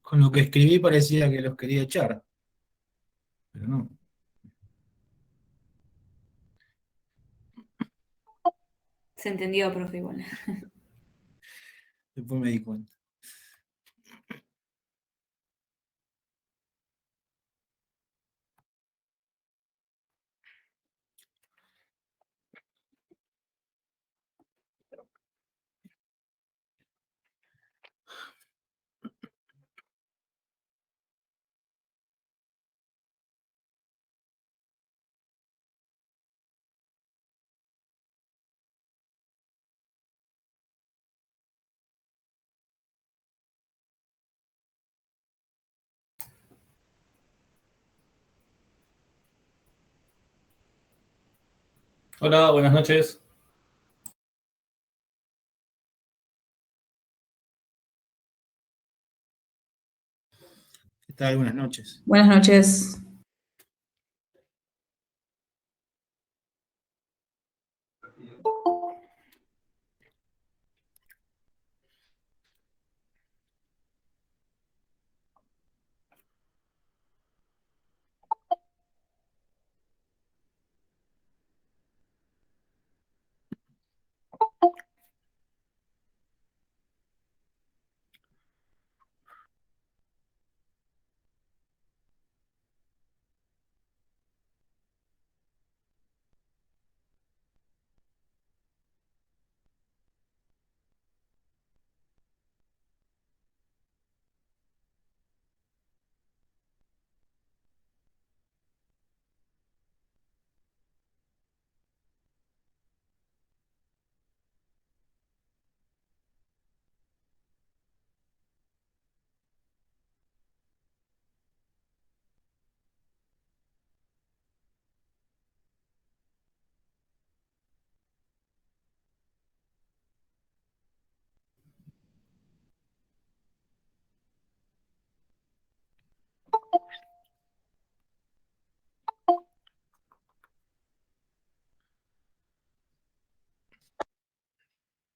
Con lo que escribí parecía que los quería echar, pero no. Se entendió, profe, igual. Después me di cuenta. Hola, buenas noches. ¿Qué tal? Buenas noches. Buenas noches.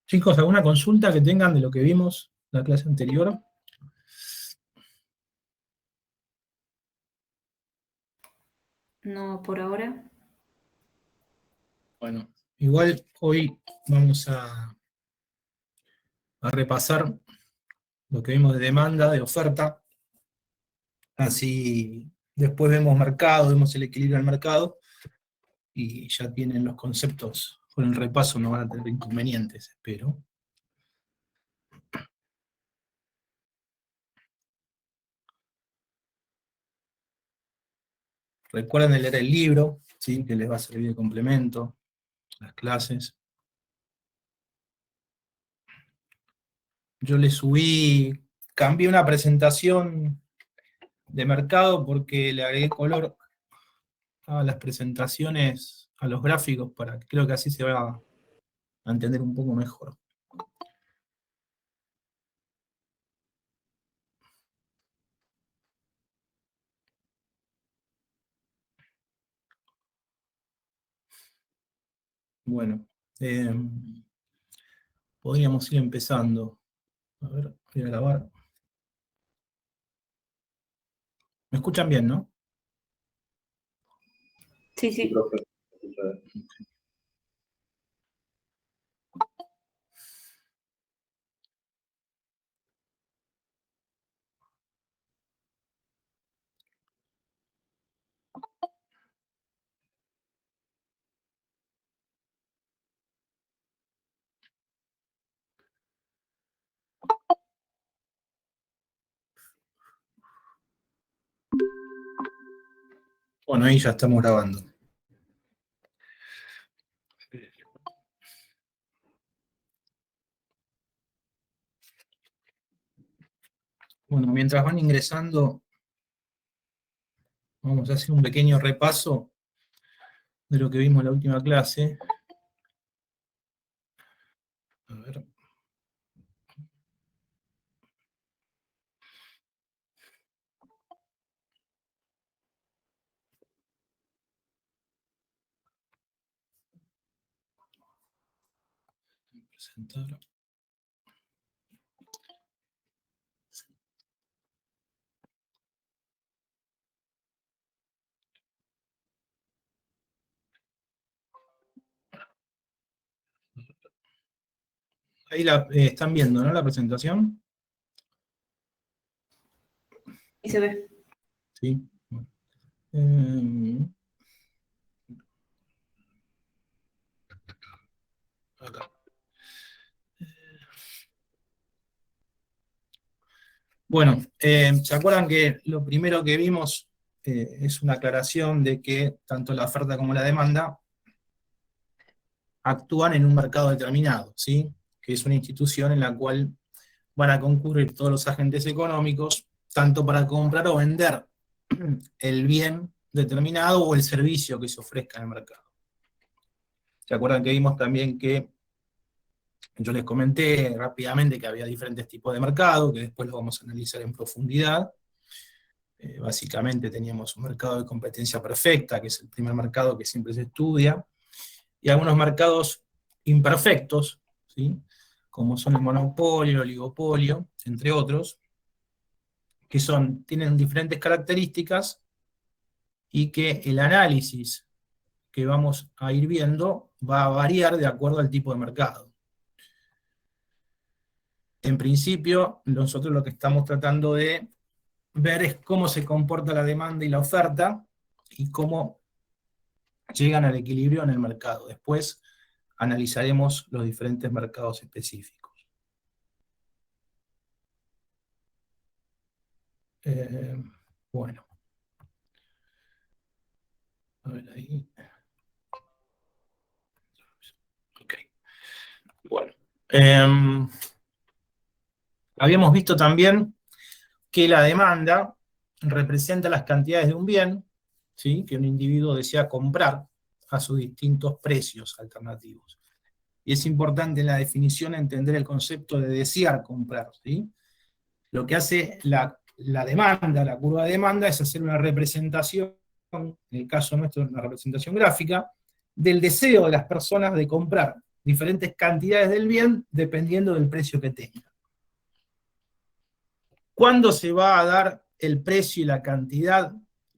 Chicos, ¿alguna consulta que tengan de lo que vimos en la clase anterior? No, por ahora. Bueno, igual hoy vamos a repasar lo que vimos de demanda, de oferta, así después vemos mercado, vemos el equilibrio del mercado, y ya tienen los conceptos con el repaso, no van a tener inconvenientes, espero. Recuerden de leer el libro, ¿sí? Que les va a servir de complemento a las clases. Yo le subí, cambié una presentación de mercado porque le agregué color a las presentaciones, a los gráficos, para que creo que así se va a entender un poco mejor. Bueno, podríamos ir empezando. A ver, voy a grabar. ¿Me escuchan bien, no? Sí, sí. Bueno, ahí ya estamos grabando. Bueno, mientras van ingresando, vamos a hacer un pequeño repaso de lo que vimos en la última clase. A ver. Presentar. Ahí están viendo, ¿no? La presentación. Y se ve. Sí. Bueno. Eh, acá. Bueno, ¿se acuerdan que lo primero que vimos es una aclaración de que tanto la oferta como la demanda actúan en un mercado determinado, ¿sí? Que es una institución en la cual van a concurrir todos los agentes económicos, tanto para comprar o vender el bien determinado o el servicio que se ofrezca en el mercado. ¿Se acuerdan que vimos también que yo les comenté rápidamente que había diferentes tipos de mercado, que después lo vamos a analizar en profundidad? Básicamente teníamos un mercado de competencia perfecta, que es el primer mercado que siempre se estudia, y algunos mercados imperfectos, ¿sí? Como son el monopolio, el oligopolio, entre otros, que tienen diferentes características y que el análisis que vamos a ir viendo va a variar de acuerdo al tipo de mercado. En principio, nosotros lo que estamos tratando de ver es cómo se comporta la demanda y la oferta y cómo llegan al equilibrio en el mercado. Después analizaremos los diferentes mercados específicos. Bueno. A ver ahí. Ok. Bueno. Habíamos visto también que la demanda representa las cantidades de un bien, ¿sí? Que un individuo desea comprar a sus distintos precios alternativos. Y es importante en la definición entender el concepto de desear comprar, ¿sí? Lo que hace la demanda, la curva de demanda, es hacer una representación, en el caso nuestro, una representación gráfica, del deseo de las personas de comprar diferentes cantidades del bien dependiendo del precio que tenga. ¿Cuándo se va a dar el precio y la cantidad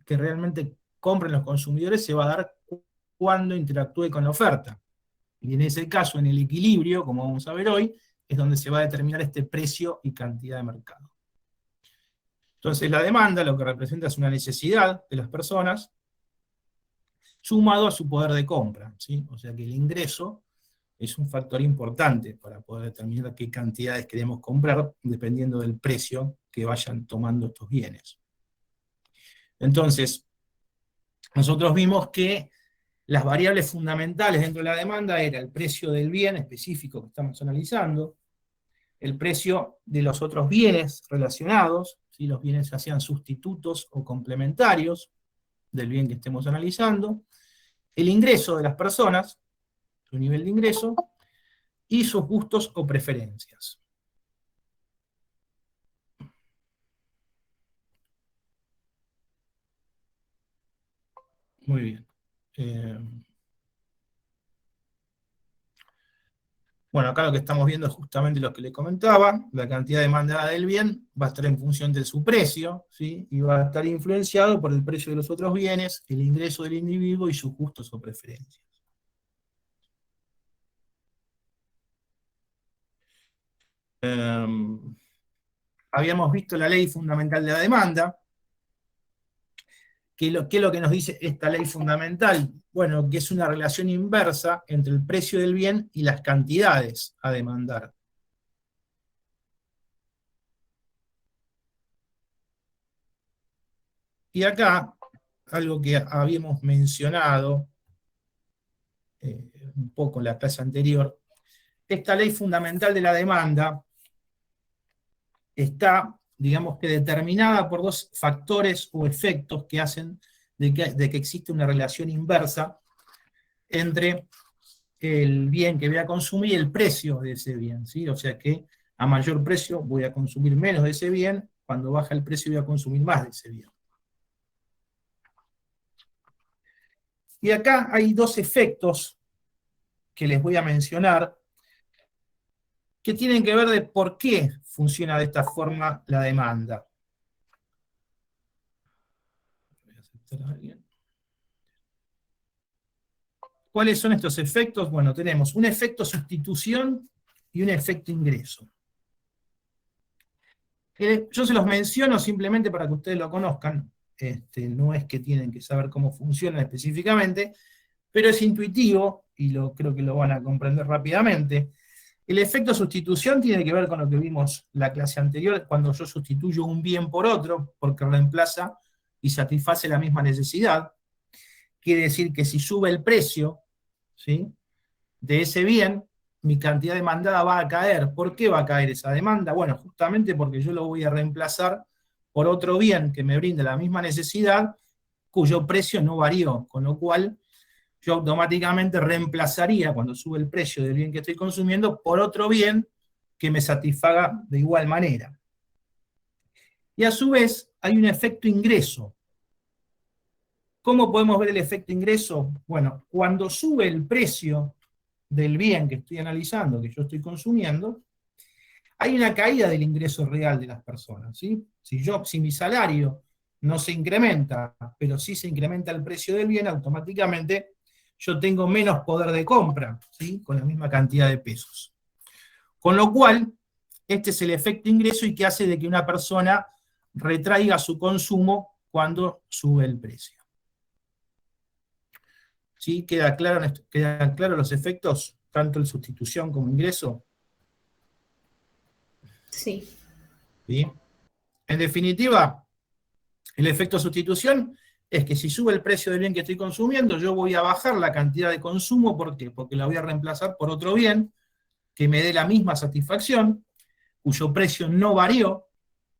que realmente compren los consumidores? Se va a dar cuando interactúe con la oferta. Y en ese caso, en el equilibrio, como vamos a ver hoy, es donde se va a determinar este precio y cantidad de mercado. Entonces la demanda lo que representa es una necesidad de las personas sumado a su poder de compra, ¿sí? O sea que el ingreso es un factor importante para poder determinar qué cantidades queremos comprar dependiendo del precio que vayan tomando estos bienes. Entonces, nosotros vimos que las variables fundamentales dentro de la demanda era el precio del bien específico que estamos analizando, el precio de los otros bienes relacionados, si los bienes se hacían sustitutos o complementarios del bien que estemos analizando, el ingreso de las personas, su nivel de ingreso, y sus gustos o preferencias. Muy bien. Bueno, acá lo que estamos viendo es justamente lo que le comentaba, la cantidad demandada del bien va a estar en función de su precio, ¿sí? Y va a estar influenciado por el precio de los otros bienes, el ingreso del individuo y sus gustos o preferencias. Habíamos visto la ley fundamental de la demanda. ¿Qué es lo que nos dice esta ley fundamental? Bueno, que es una relación inversa entre el precio del bien y las cantidades a demandar. Y acá, algo que habíamos mencionado un poco en la clase anterior, esta ley fundamental de la demanda está, digamos que determinada por dos factores o efectos que hacen de que existe una relación inversa entre el bien que voy a consumir y el precio de ese bien, ¿sí? O sea que a mayor precio voy a consumir menos de ese bien, cuando baja el precio voy a consumir más de ese bien. Y acá hay dos efectos que les voy a mencionar, que tienen que ver de por qué funciona de esta forma la demanda. Voy a aceptar a alguien. ¿Cuáles son estos efectos? Bueno, tenemos un efecto sustitución y un efecto ingreso. Yo se los menciono simplemente para que ustedes lo conozcan, no es que tienen que saber cómo funciona específicamente, pero es intuitivo, y creo que lo van a comprender rápidamente. El efecto sustitución tiene que ver con lo que vimos en la clase anterior, cuando yo sustituyo un bien por otro, porque reemplaza y satisface la misma necesidad. Quiere decir que si sube el precio, ¿sí?, de ese bien, mi cantidad demandada va a caer. ¿Por qué va a caer esa demanda? Bueno, justamente porque yo lo voy a reemplazar por otro bien que me brinde la misma necesidad, cuyo precio no varió, con lo cual yo automáticamente reemplazaría, cuando sube el precio del bien que estoy consumiendo, por otro bien que me satisfaga de igual manera. Y a su vez, hay un efecto ingreso. ¿Cómo podemos ver el efecto ingreso? Bueno, cuando sube el precio del bien que estoy analizando, que yo estoy consumiendo, hay una caída del ingreso real de las personas, ¿sí? Si mi salario no se incrementa, pero sí se incrementa el precio del bien, automáticamente yo tengo menos poder de compra, ¿sí?, con la misma cantidad de pesos. Con lo cual, este es el efecto ingreso y que hace de que una persona retraiga su consumo cuando sube el precio. ¿Sí? ¿Quedan claros los efectos, tanto en sustitución como ingreso? Sí. ¿Sí? En definitiva, el efecto sustitución es que si sube el precio del bien que estoy consumiendo, yo voy a bajar la cantidad de consumo. ¿Por qué? Porque la voy a reemplazar por otro bien que me dé la misma satisfacción, cuyo precio no varió,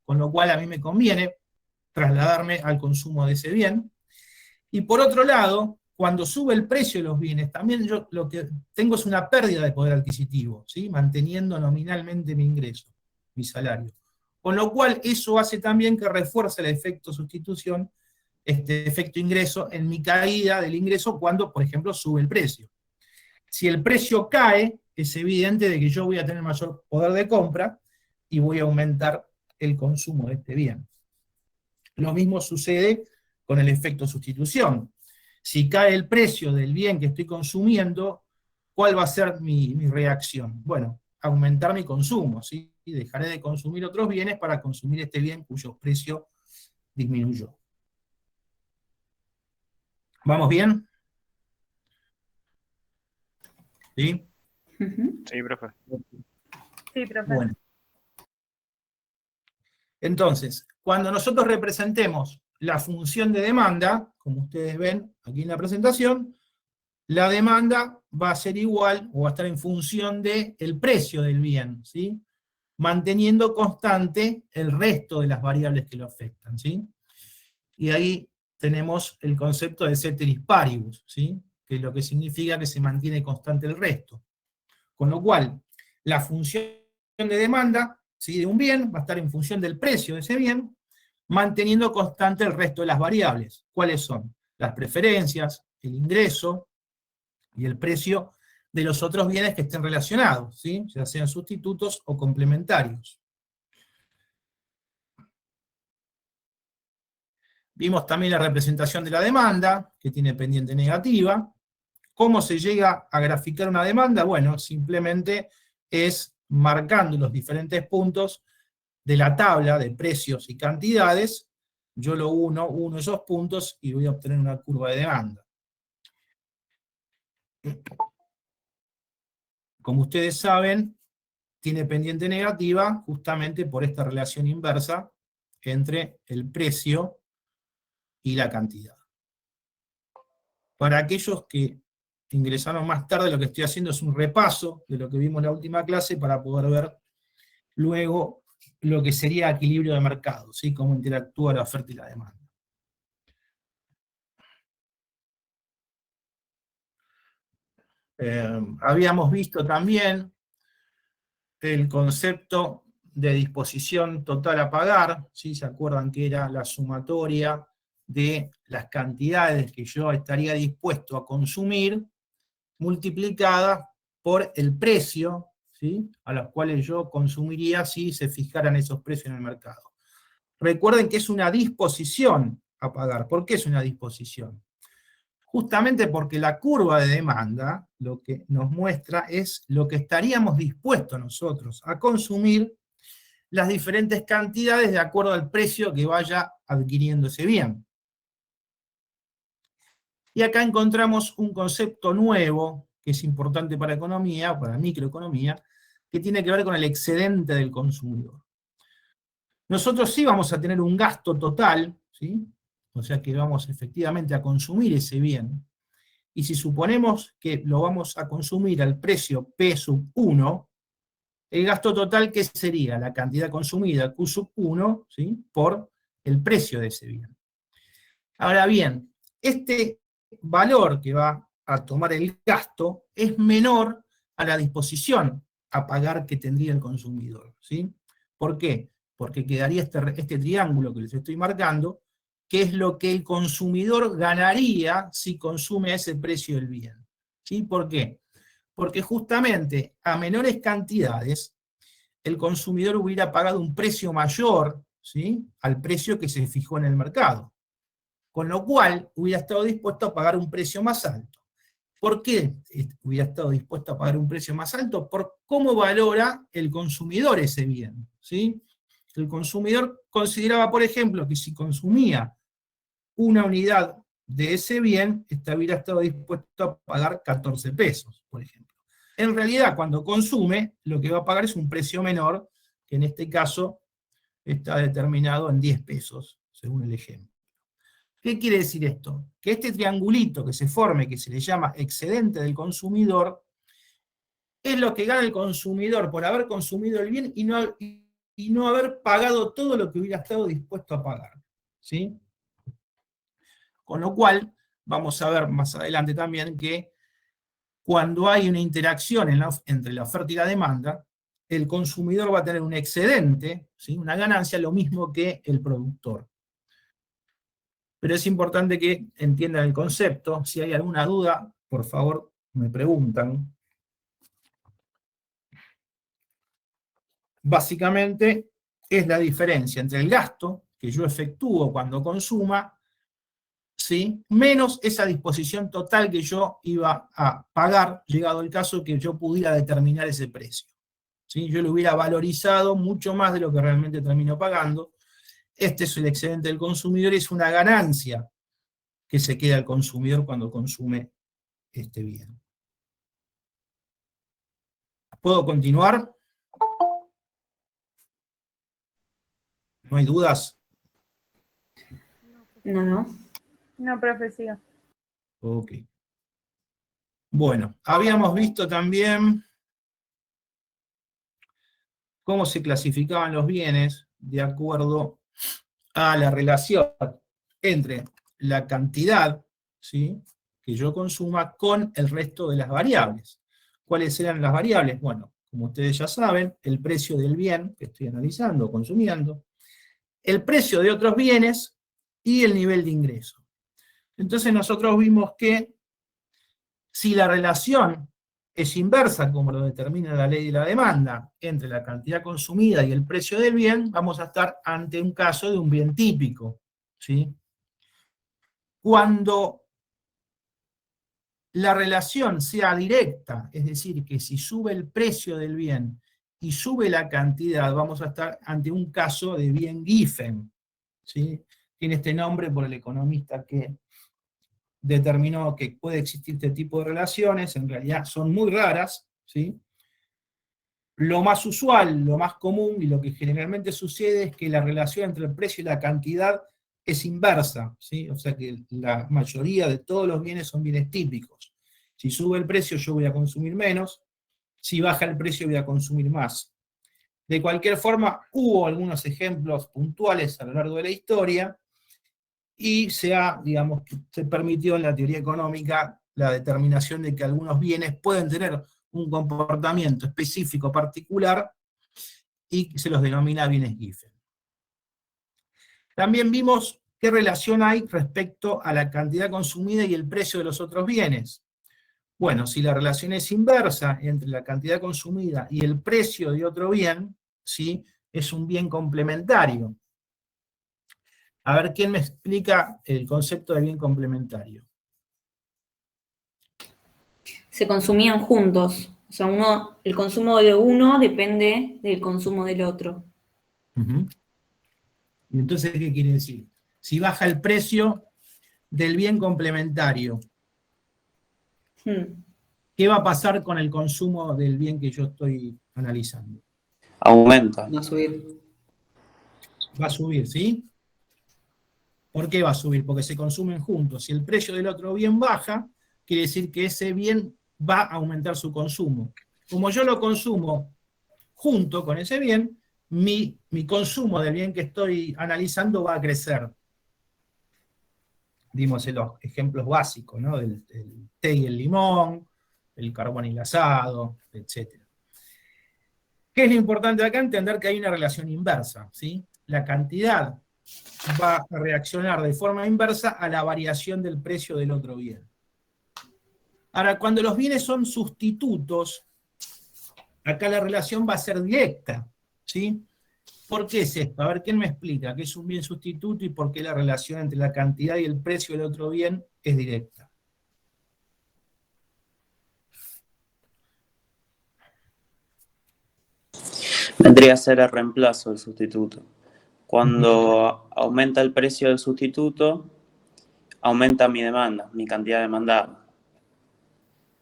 con lo cual a mí me conviene trasladarme al consumo de ese bien. Y por otro lado, cuando sube el precio de los bienes, también yo lo que tengo es una pérdida de poder adquisitivo, ¿sí?, manteniendo nominalmente mi ingreso, mi salario. Con lo cual, eso hace también que refuerce el efecto sustitución, este efecto ingreso, en mi caída del ingreso cuando, por ejemplo, sube el precio. Si el precio cae, es evidente de que yo voy a tener mayor poder de compra y voy a aumentar el consumo de este bien. Lo mismo sucede con el efecto sustitución. Si cae el precio del bien que estoy consumiendo, ¿cuál va a ser mi reacción? Bueno, aumentar mi consumo, ¿sí? Y dejaré de consumir otros bienes para consumir este bien cuyo precio disminuyó. ¿Vamos bien? ¿Sí? Sí, profe. Sí, profe. Bueno. Entonces, cuando nosotros representemos la función de demanda, como ustedes ven aquí en la presentación, la demanda va a ser igual, o va a estar en función del precio del bien, ¿sí?, manteniendo constante el resto de las variables que lo afectan, ¿sí? Y ahí tenemos el concepto de ceteris paribus, ¿sí?, que es lo que significa que se mantiene constante el resto. Con lo cual, la función de demanda, ¿sí?, de un bien va a estar en función del precio de ese bien, manteniendo constante el resto de las variables. ¿Cuáles son? Las preferencias, el ingreso y el precio de los otros bienes que estén relacionados, ¿sí?, ya sean sustitutos o complementarios. Vimos también la representación de la demanda, que tiene pendiente negativa. ¿Cómo se llega a graficar una demanda? Bueno, simplemente es marcando los diferentes puntos de la tabla de precios y cantidades. Yo lo uno esos puntos y voy a obtener una curva de demanda. Como ustedes saben, tiene pendiente negativa justamente por esta relación inversa entre el precio y la cantidad. Para aquellos que ingresaron más tarde, lo que estoy haciendo es un repaso de lo que vimos en la última clase para poder ver luego lo que sería equilibrio de mercado, ¿sí?, cómo interactúa la oferta y la demanda. Habíamos visto también el concepto de disposición total a pagar, ¿sí? ¿Se acuerdan que era la sumatoria de las cantidades que yo estaría dispuesto a consumir multiplicada por el precio, ¿sí?, a los cuales yo consumiría si se fijaran esos precios en el mercado? Recuerden que es una disposición a pagar. ¿Por qué es una disposición? justamente porque la curva de demanda lo que nos muestra es lo que estaríamos dispuestos nosotros a consumir las diferentes cantidades de acuerdo al precio que vaya adquiriendo ese bien. Y acá encontramos un concepto nuevo, que es importante para economía, para microeconomía, que tiene que ver con el excedente del consumidor. Nosotros sí vamos a tener un gasto total, ¿sí? O sea que vamos efectivamente a consumir ese bien, y si suponemos que lo vamos a consumir al precio P sub 1, el gasto total, ¿qué sería? La cantidad consumida, Q sub 1, ¿sí? Por el precio de ese bien. Ahora bien, este valor que va a tomar el gasto es menor a la disposición a pagar que tendría el consumidor, ¿sí? ¿Por qué? Porque quedaría este triángulo que les estoy marcando, que es lo que el consumidor ganaría si consume a ese precio el bien, ¿sí? ¿Por qué? Porque justamente a menores cantidades, el consumidor hubiera pagado un precio mayor, ¿sí? Al precio que se fijó en el mercado. Con lo cual, hubiera estado dispuesto a pagar un precio más alto. ¿Por qué hubiera estado dispuesto a pagar un precio más alto? Por cómo valora el consumidor ese bien, ¿sí? El consumidor consideraba, por ejemplo, que si consumía una unidad de ese bien, hubiera estado dispuesto a pagar 14 pesos, por ejemplo. En realidad, cuando consume, lo que va a pagar es un precio menor, que en este caso está determinado en 10 pesos, según el ejemplo. ¿Qué quiere decir esto? Que este triangulito que se forme, que se le llama excedente del consumidor, es lo que gana el consumidor por haber consumido el bien y no haber pagado todo lo que hubiera estado dispuesto a pagar, ¿sí? Con lo cual, vamos a ver más adelante también que cuando hay una interacción entre la oferta y la demanda, el consumidor va a tener un excedente, ¿sí? Una ganancia, lo mismo que el productor. Pero es importante que entiendan el concepto. Si hay alguna duda, por favor, me preguntan. Básicamente, es la diferencia entre el gasto que yo efectúo cuando consuma, ¿sí? Menos esa disposición total que yo iba a pagar, llegado el caso que yo pudiera determinar ese precio, ¿sí? Yo lo hubiera valorizado mucho más de lo que realmente termino pagando. Este es el excedente del consumidor y es una ganancia que se queda al consumidor cuando consume este bien. ¿Puedo continuar? ¿No hay dudas? No. No, profe, siga. Ok. Bueno, habíamos visto también cómo se clasificaban los bienes de acuerdo a la relación entre la cantidad, ¿sí?, que yo consuma con el resto de las variables. ¿Cuáles eran las variables? Bueno, como ustedes ya saben, el precio del bien que estoy analizando, consumiendo, el precio de otros bienes y el nivel de ingreso. Entonces nosotros vimos que si la relación es inversa, como lo determina la ley de la demanda, entre la cantidad consumida y el precio del bien, vamos a estar ante un caso de un bien típico, ¿sí? Cuando la relación sea directa, es decir, que si sube el precio del bien y sube la cantidad, vamos a estar ante un caso de bien Giffen, ¿sí? Tiene este nombre por el economista que determinó que puede existir este tipo de relaciones, en realidad son muy raras, ¿sí? Lo más usual, lo más común y lo que generalmente sucede es que la relación entre el precio y la cantidad es inversa, ¿sí? O sea que la mayoría de todos los bienes son bienes típicos. Si sube el precio yo voy a consumir menos, si baja el precio voy a consumir más. De cualquier forma, hubo algunos ejemplos puntuales a lo largo de la historia, y se permitió en la teoría económica la determinación de que algunos bienes pueden tener un comportamiento específico particular y se los denomina bienes Giffen. También vimos qué relación hay respecto a la cantidad consumida y el precio de los otros bienes. Bueno, si la relación es inversa entre la cantidad consumida y el precio de otro bien, ¿sí?, es un bien complementario. A ver, ¿quién me explica el concepto de bien complementario? se consumían juntos. O sea, el consumo de uno depende del consumo del otro. Ujú. ¿Y entonces qué quiere decir? Si baja el precio del bien complementario, Hmm. ¿qué va a pasar con el consumo del bien que yo estoy analizando? Aumenta. Va a subir. Va a subir, ¿sí? ¿Por qué va a subir? Porque se consumen juntos. Si el precio del otro bien baja, quiere decir que ese bien va a aumentar su consumo. Como yo lo consumo junto con ese bien, mi consumo del bien que estoy analizando va a crecer. Dimos en los ejemplos básicos, ¿no? Del té y el limón, el carbón y el asado, etc. ¿Qué es lo importante acá? Entender que hay una relación inversa, ¿sí? La cantidad va a reaccionar de forma inversa a la variación del precio del otro bien. Ahora, cuando los bienes son sustitutos, acá la relación va a ser directa, ¿sí? ¿Por qué es esto? A ver, ¿quién me explica qué es un bien sustituto y por qué la relación entre la cantidad y el precio del otro bien es directa? Vendría a ser el reemplazo del sustituto. Cuando aumenta el precio del sustituto, aumenta mi demanda, mi cantidad demandada.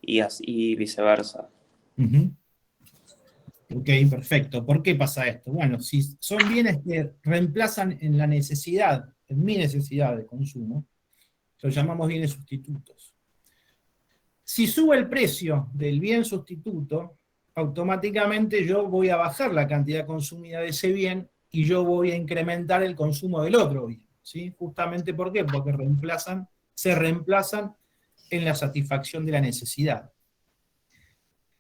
Y viceversa. Uh-huh. Ok, perfecto. ¿Por qué pasa esto? Bueno, si son bienes que reemplazan en la necesidad, en mi necesidad de consumo, los llamamos bienes sustitutos. Si sube el precio del bien sustituto, automáticamente yo voy a bajar la cantidad consumida de ese bien y yo voy a incrementar el consumo del otro bien, ¿sí? Justamente ¿por qué? Porque se reemplazan en la satisfacción de la necesidad.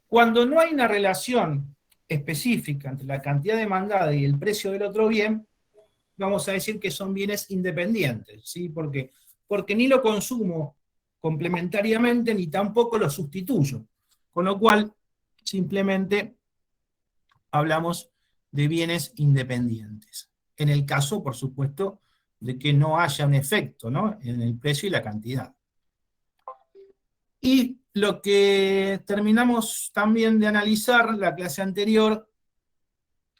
Cuando no hay una relación específica entre la cantidad demandada y el precio del otro bien, vamos a decir que son bienes independientes, ¿sí? ¿Por qué? Porque ni lo consumo complementariamente ni tampoco lo sustituyo. Con lo cual, simplemente hablamos de bienes independientes. En el caso, por supuesto, de que no haya un efecto, ¿no?, en el precio y la cantidad. Y lo que terminamos también de analizar la clase anterior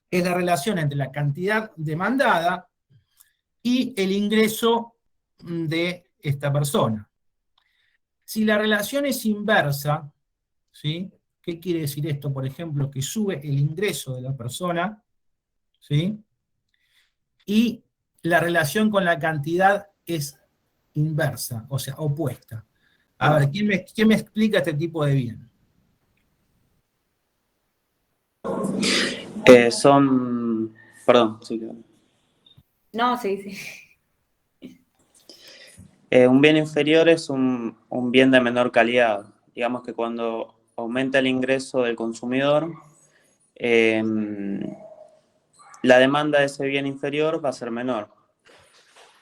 es la relación entre la cantidad demandada y el ingreso de esta persona. Si la relación es inversa, ¿sí? ¿Qué quiere decir esto? Por ejemplo, que sube el ingreso de la persona, ¿sí? Y la relación con la cantidad es inversa, o sea, opuesta. A ver, ¿quién me explica este tipo de bien? Perdón, sí, claro. No, sí. Un bien inferior es un bien de menor calidad. Digamos que cuando aumenta el ingreso del consumidor, la demanda de ese bien inferior va a ser menor.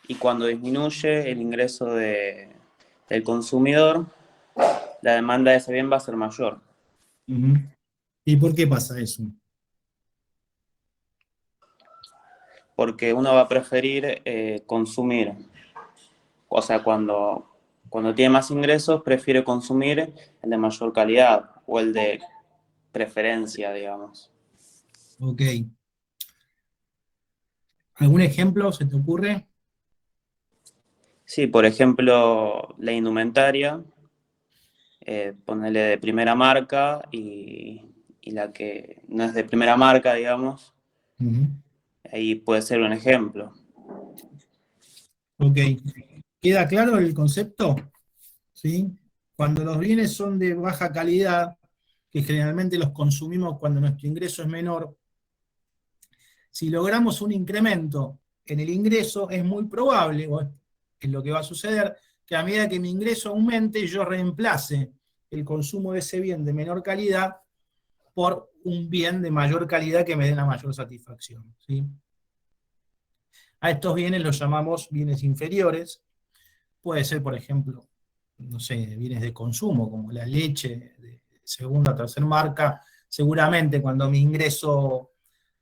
Y cuando disminuye el ingreso del consumidor, la demanda de ese bien va a ser mayor. ¿Y por qué pasa eso? Porque uno va a preferir consumir. O sea, cuando tiene más ingresos, prefiere consumir el de mayor calidad o el de preferencia, digamos. Ok. ¿Algún ejemplo se te ocurre? Sí, por ejemplo, la indumentaria, ponerle de primera marca y la que no es de primera marca, digamos, ahí puede ser un ejemplo. Ok. ¿Queda claro el concepto? ¿Sí? Cuando los bienes son de baja calidad, que generalmente los consumimos cuando nuestro ingreso es menor, si logramos un incremento en el ingreso, es muy probable, o es lo que va a suceder, que a medida que mi ingreso aumente, yo reemplace el consumo de ese bien de menor calidad por un bien de mayor calidad que me dé la mayor satisfacción, ¿sí? A estos bienes los llamamos bienes inferiores. Puede ser, por ejemplo, no sé, bienes de consumo, como la leche de segunda o tercera marca. Seguramente cuando mi ingreso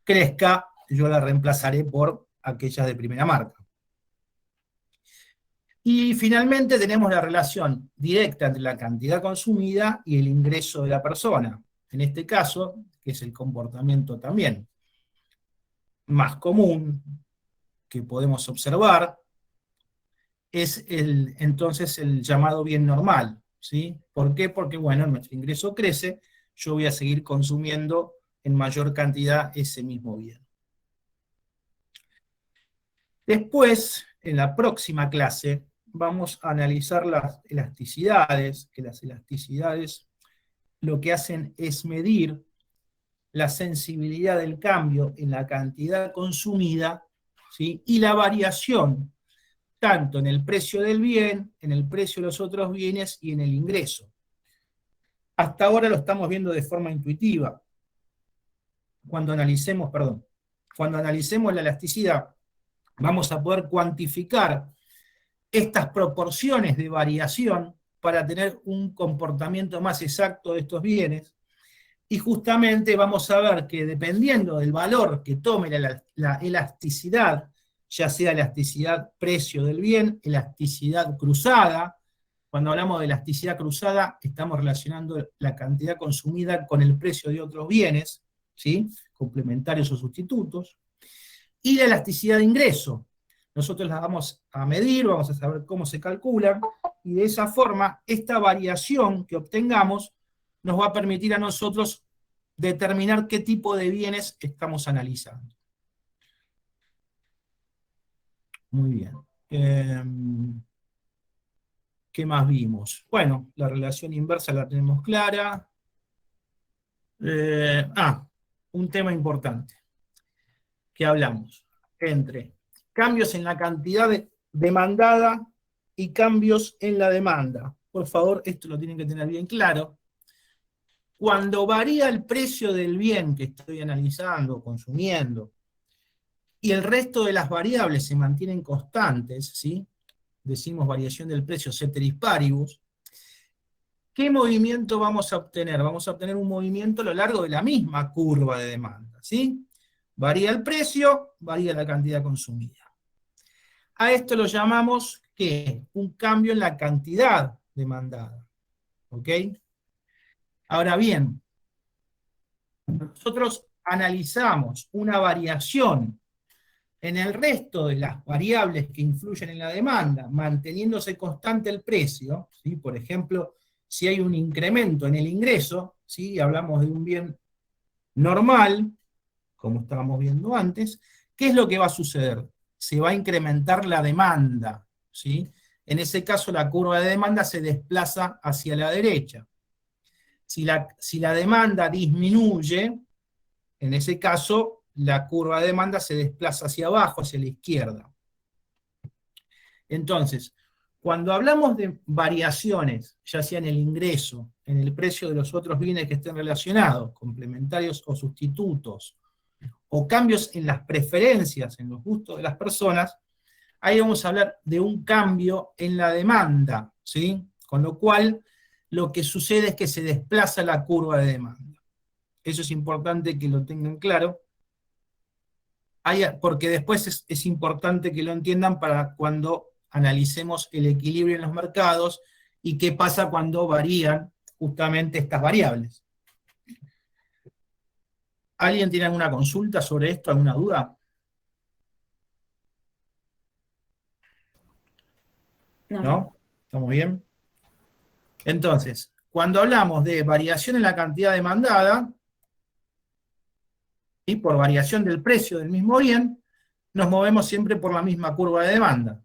crezca, yo la reemplazaré por aquellas de primera marca. Y finalmente tenemos la relación directa entre la cantidad consumida y el ingreso de la persona. En este caso, que es el comportamiento también más común que podemos observar, es entonces el llamado bien normal, ¿sí? ¿Por qué? Porque, bueno, nuestro ingreso crece, yo voy a seguir consumiendo en mayor cantidad ese mismo bien. Después, en la próxima clase, vamos a analizar las elasticidades, que las elasticidades lo que hacen es medir la sensibilidad del cambio en la cantidad consumida, ¿sí? Y la variación tanto en el precio del bien, en el precio de los otros bienes y en el ingreso. Hasta ahora lo estamos viendo de forma intuitiva. Cuando analicemos la elasticidad, vamos a poder cuantificar estas proporciones de variación para tener un comportamiento más exacto de estos bienes, y justamente vamos a ver que dependiendo del valor que tome la elasticidad, ya sea elasticidad precio del bien, elasticidad cruzada. Cuando hablamos de elasticidad cruzada, estamos relacionando la cantidad consumida con el precio de otros bienes, ¿sí? Complementarios o sustitutos. Y la elasticidad de ingreso. Nosotros la vamos a medir, vamos a saber cómo se calcula, y de esa forma, esta variación que obtengamos nos va a permitir a nosotros determinar qué tipo de bienes estamos analizando. Muy bien. ¿Qué más vimos? Bueno, la relación inversa la tenemos clara. Un tema importante que hablamos entre cambios en la cantidad demandada y cambios en la demanda. Por favor, esto lo tienen que tener bien claro. Cuando varía el precio del bien que estoy analizando, consumiendo, y el resto de las variables se mantienen constantes, ¿sí? Decimos variación del precio ceteris paribus, ¿qué movimiento vamos a obtener? Vamos a obtener un movimiento a lo largo de la misma curva de demanda, ¿sí? Varía el precio, varía la cantidad consumida. A esto lo llamamos, ¿qué? Un cambio en la cantidad demandada, ¿ok? Ahora bien, nosotros analizamos una variación en el resto de las variables que influyen en la demanda, manteniéndose constante el precio, ¿sí? Por ejemplo, si hay un incremento en el ingreso, ¿sí? Hablamos de un bien normal, como estábamos viendo antes, ¿qué es lo que va a suceder? Se va a incrementar la demanda, ¿sí? En ese caso la curva de demanda se desplaza hacia la derecha. Si la demanda disminuye, en ese caso la curva de demanda se desplaza hacia abajo, hacia la izquierda. Entonces, cuando hablamos de variaciones, ya sea en el ingreso, en el precio de los otros bienes que estén relacionados, complementarios o sustitutos, o cambios en las preferencias, en los gustos de las personas, ahí vamos a hablar de un cambio en la demanda, ¿sí? Con lo cual, lo que sucede es que se desplaza la curva de demanda. Eso es importante que lo tengan claro, porque después es importante que lo entiendan para cuando analicemos el equilibrio en los mercados y qué pasa cuando varían justamente estas variables. ¿Alguien tiene alguna consulta sobre esto, alguna duda? ¿No? ¿Estamos bien? Entonces, cuando hablamos de variación en la cantidad demandada, y por variación del precio del mismo bien, nos movemos siempre por la misma curva de demanda.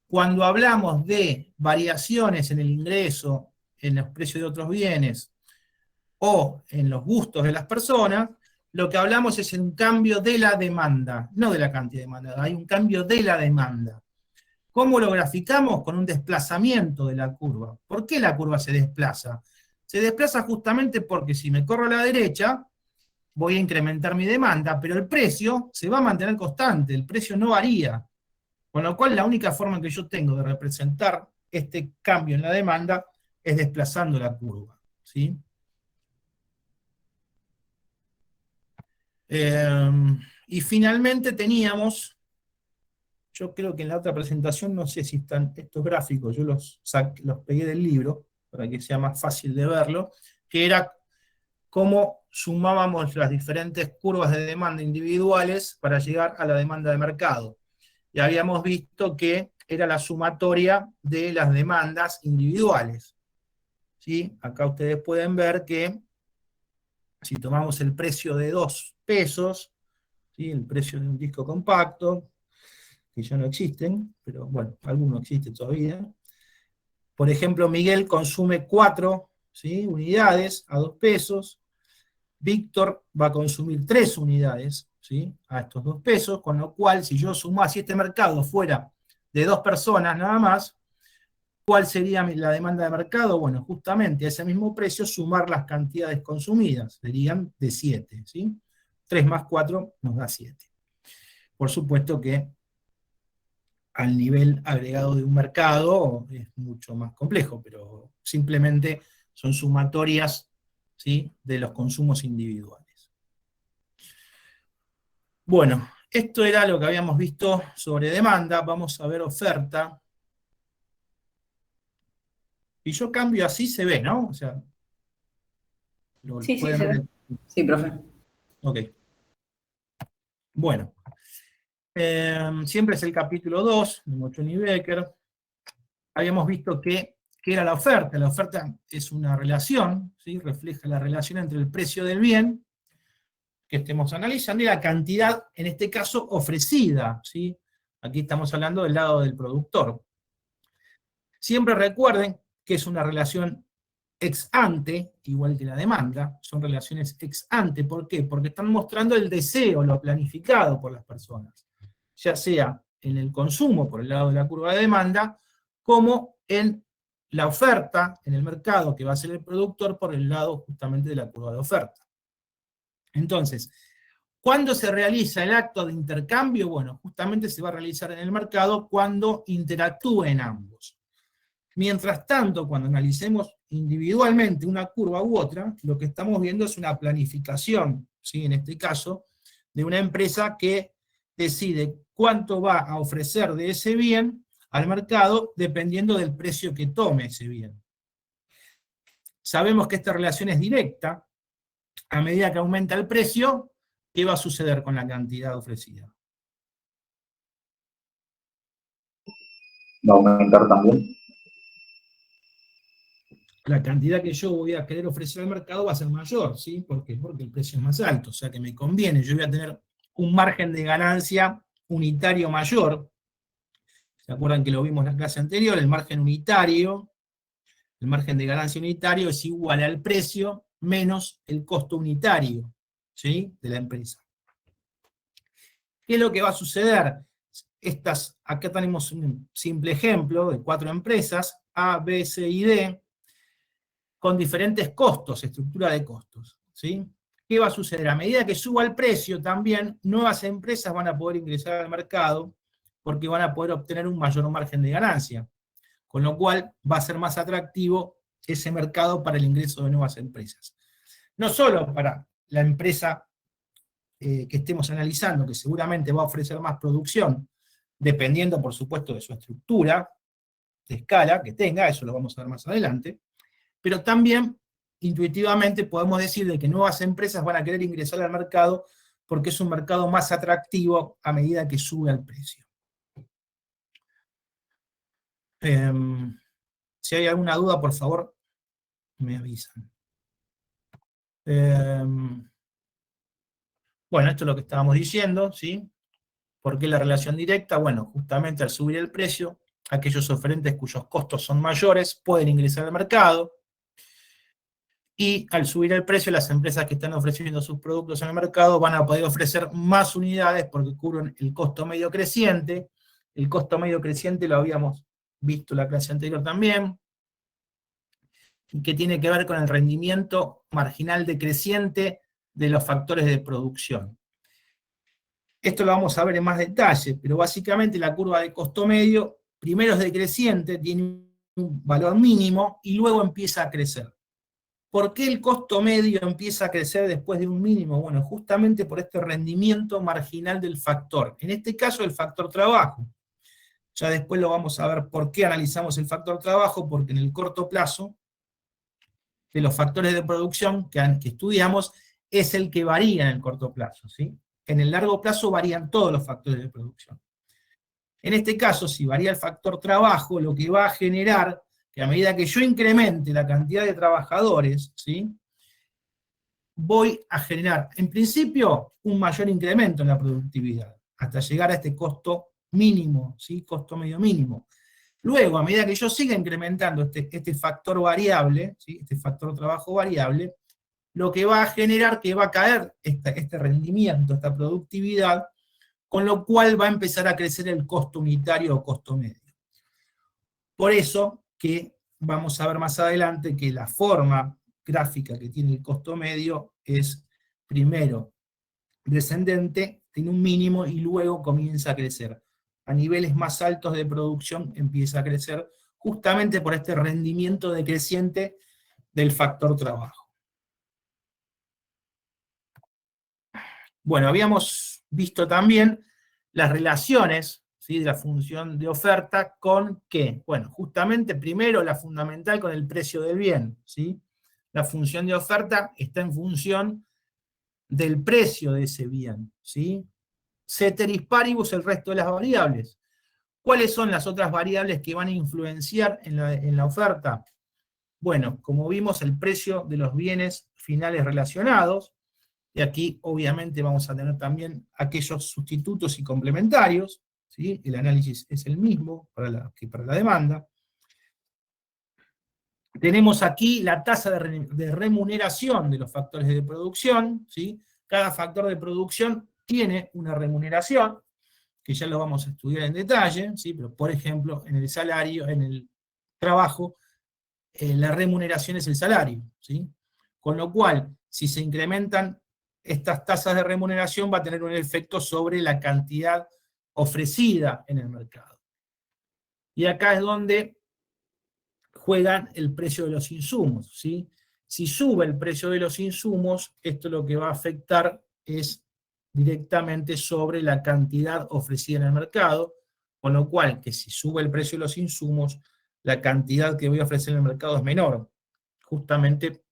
Cuando hablamos de variaciones en el ingreso, en los precios de otros bienes, o en los gustos de las personas, lo que hablamos es un cambio de la demanda, no de la cantidad demandada, hay un cambio de la demanda. ¿Cómo lo graficamos? Con un desplazamiento de la curva. ¿Por qué la curva se desplaza? Se desplaza justamente porque si me corro a la derecha, voy a incrementar mi demanda, pero el precio se va a mantener constante, el precio no varía. Con lo cual, la única forma que yo tengo de representar este cambio en la demanda es desplazando la curva, ¿sí? Y finalmente teníamos yo creo que en la otra presentación, no sé si están estos gráficos, yo los pegué del libro, para que sea más fácil de verlo, que era cómo sumábamos las diferentes curvas de demanda individuales para llegar a la demanda de mercado. Y habíamos visto que era la sumatoria de las demandas individuales. ¿Sí? Acá ustedes pueden ver que si tomamos el precio de 2 pesos, ¿sí? El precio de un disco compacto, que ya no existen, pero bueno, alguno existe todavía. Por ejemplo, Miguel consume 4, ¿sí? unidades a 2 pesos, Víctor va a consumir 3 unidades, ¿sí? a estos 2 pesos, con lo cual, si yo sumase, si este mercado fuera de 2 personas nada más, ¿cuál sería la demanda de mercado? Bueno, justamente a ese mismo precio sumar las cantidades consumidas, serían de 7, ¿sí? 3 más 4 nos da 7. Por supuesto que al nivel agregado de un mercado es mucho más complejo, pero simplemente son sumatorias, ¿sí? de los consumos individuales. Bueno, esto era lo que habíamos visto sobre demanda. Vamos a ver oferta. Y yo cambio así, se ve, ¿no? O sea, lo Sí, pueden se ver. ve. Sí, profe. Ok. Bueno. Siempre es el capítulo 2, de Mochoni y Becker. Habíamos visto ¿qué era la oferta? La oferta es una relación, ¿sí? Refleja la relación entre el precio del bien que estemos analizando y la cantidad, en este caso, ofrecida, ¿sí? Aquí estamos hablando del lado del productor. Siempre recuerden que es una relación ex ante, igual que la demanda, son relaciones ex ante. ¿Por qué? Porque están mostrando el deseo, lo planificado por las personas, ya sea en el consumo por el lado de la curva de demanda, como en la oferta en el mercado que va a ser el productor por el lado justamente de la curva de oferta. Entonces, ¿cuándo se realiza el acto de intercambio? Bueno, justamente se va a realizar en el mercado cuando interactúen ambos. Mientras tanto, cuando analicemos individualmente una curva u otra, lo que estamos viendo es una planificación, ¿sí? En este caso, de una empresa que decide cuánto va a ofrecer de ese bien al mercado dependiendo del precio que tome ese bien. Sabemos que esta relación es directa. A medida que aumenta el precio, ¿qué va a suceder con la cantidad ofrecida? ¿Va a aumentar también? La cantidad que yo voy a querer ofrecer al mercado va a ser mayor, ¿sí? ¿Por qué? Porque el precio es más alto, o sea que me conviene, yo voy a tener un margen de ganancia unitario mayor. ¿Se acuerdan que lo vimos en la clase anterior? El margen unitario, el margen de ganancia unitario es igual al precio menos el costo unitario, ¿sí? de la empresa. ¿Qué es lo que va a suceder? Acá tenemos un simple ejemplo de 4 empresas, A, B, C y D, con diferentes costos, estructura de costos, ¿sí? ¿Qué va a suceder? A medida que suba el precio también, nuevas empresas van a poder ingresar al mercado porque van a poder obtener un mayor margen de ganancia, con lo cual va a ser más atractivo ese mercado para el ingreso de nuevas empresas. No solo para la empresa que estemos analizando, que seguramente va a ofrecer más producción, dependiendo, por supuesto, de su estructura de escala que tenga, eso lo vamos a ver más adelante, pero también intuitivamente podemos decir de que nuevas empresas van a querer ingresar al mercado porque es un mercado más atractivo a medida que sube el precio. Si hay alguna duda, por favor, me avisan. Bueno, esto es lo que estábamos diciendo, ¿sí? ¿Por qué la relación directa? Bueno, justamente al subir el precio, aquellos oferentes cuyos costos son mayores pueden ingresar al mercado, y al subir el precio, las empresas que están ofreciendo sus productos en el mercado van a poder ofrecer más unidades porque cubren el costo medio creciente. El costo medio creciente lo habíamos visto en la clase anterior también, y que tiene que ver con el rendimiento marginal decreciente de los factores de producción. Esto lo vamos a ver en más detalle, pero básicamente la curva de costo medio primero es decreciente, tiene un valor mínimo y luego empieza a crecer. ¿Por qué el costo medio empieza a crecer después de un mínimo? Bueno, justamente por este rendimiento marginal del factor, en este caso el factor trabajo. Ya después lo vamos a ver por qué analizamos el factor trabajo, porque en el corto plazo, de los factores de producción que estudiamos, es el que varía en el corto plazo, ¿sí? En el largo plazo varían todos los factores de producción. En este caso, si varía el factor trabajo, lo que va a generar, que a medida que yo incremente la cantidad de trabajadores, ¿sí?, voy a generar, en principio, un mayor incremento en la productividad, hasta llegar a este costo mínimo, ¿sí?, costo medio mínimo. Luego, a medida que yo siga incrementando este factor variable, ¿sí?, este factor trabajo variable, lo que va a generar que va a caer este rendimiento, esta productividad, con lo cual va a empezar a crecer el costo unitario o costo medio. Por eso que vamos a ver más adelante que la forma gráfica que tiene el costo medio es primero descendente, tiene un mínimo y luego comienza a crecer. A niveles más altos de producción empieza a crecer justamente por este rendimiento decreciente del factor trabajo. Bueno, habíamos visto también las relaciones, ¿sí?, de la función de oferta con ¿qué? Bueno, justamente primero la fundamental con el precio del bien, ¿sí? La función de oferta está en función del precio de ese bien, ¿sí? Ceteris paribus el resto de las variables. ¿Cuáles son las otras variables que van a influenciar en la oferta? Bueno, como vimos, el precio de los bienes finales relacionados, y aquí obviamente vamos a tener también aquellos sustitutos y complementarios, ¿sí? El análisis es el mismo que para la demanda. Tenemos aquí la tasa de remuneración de los factores de producción, ¿sí? Cada factor de producción tiene una remuneración, que ya lo vamos a estudiar en detalle, ¿sí? Pero por ejemplo, en el salario, en el trabajo, la remuneración es el salario, ¿sí? Con lo cual, si se incrementan estas tasas de remuneración, va a tener un efecto sobre la cantidad ofrecida en el mercado. Y acá es donde juegan el precio de los insumos, ¿sí? Si sube el precio de los insumos, esto lo que va a afectar es directamente sobre la cantidad ofrecida en el mercado, con lo cual, que si sube el precio de los insumos, la cantidad que voy a ofrecer en el mercado es menor, justamente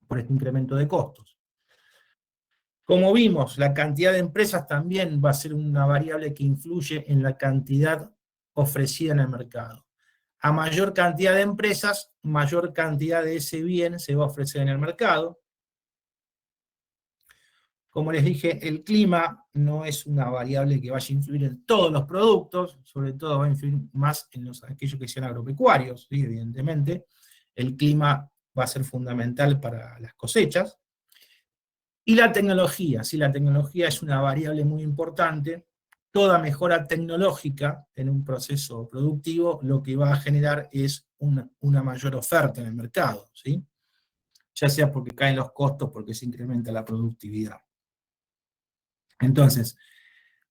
por este incremento de costos. Como vimos, la cantidad de empresas también va a ser una variable que influye en la cantidad ofrecida en el mercado. A mayor cantidad de empresas, mayor cantidad de ese bien se va a ofrecer en el mercado. Como les dije, el clima no es una variable que vaya a influir en todos los productos, sobre todo va a influir más en aquellos que sean agropecuarios, ¿sí? Evidentemente. El clima va a ser fundamental para las cosechas. Y la tecnología, sí, la tecnología es una variable muy importante. Toda mejora tecnológica en un proceso productivo lo que va a generar es una mayor oferta en el mercado, ¿sí? Ya sea porque caen los costos, porque se incrementa la productividad. Entonces,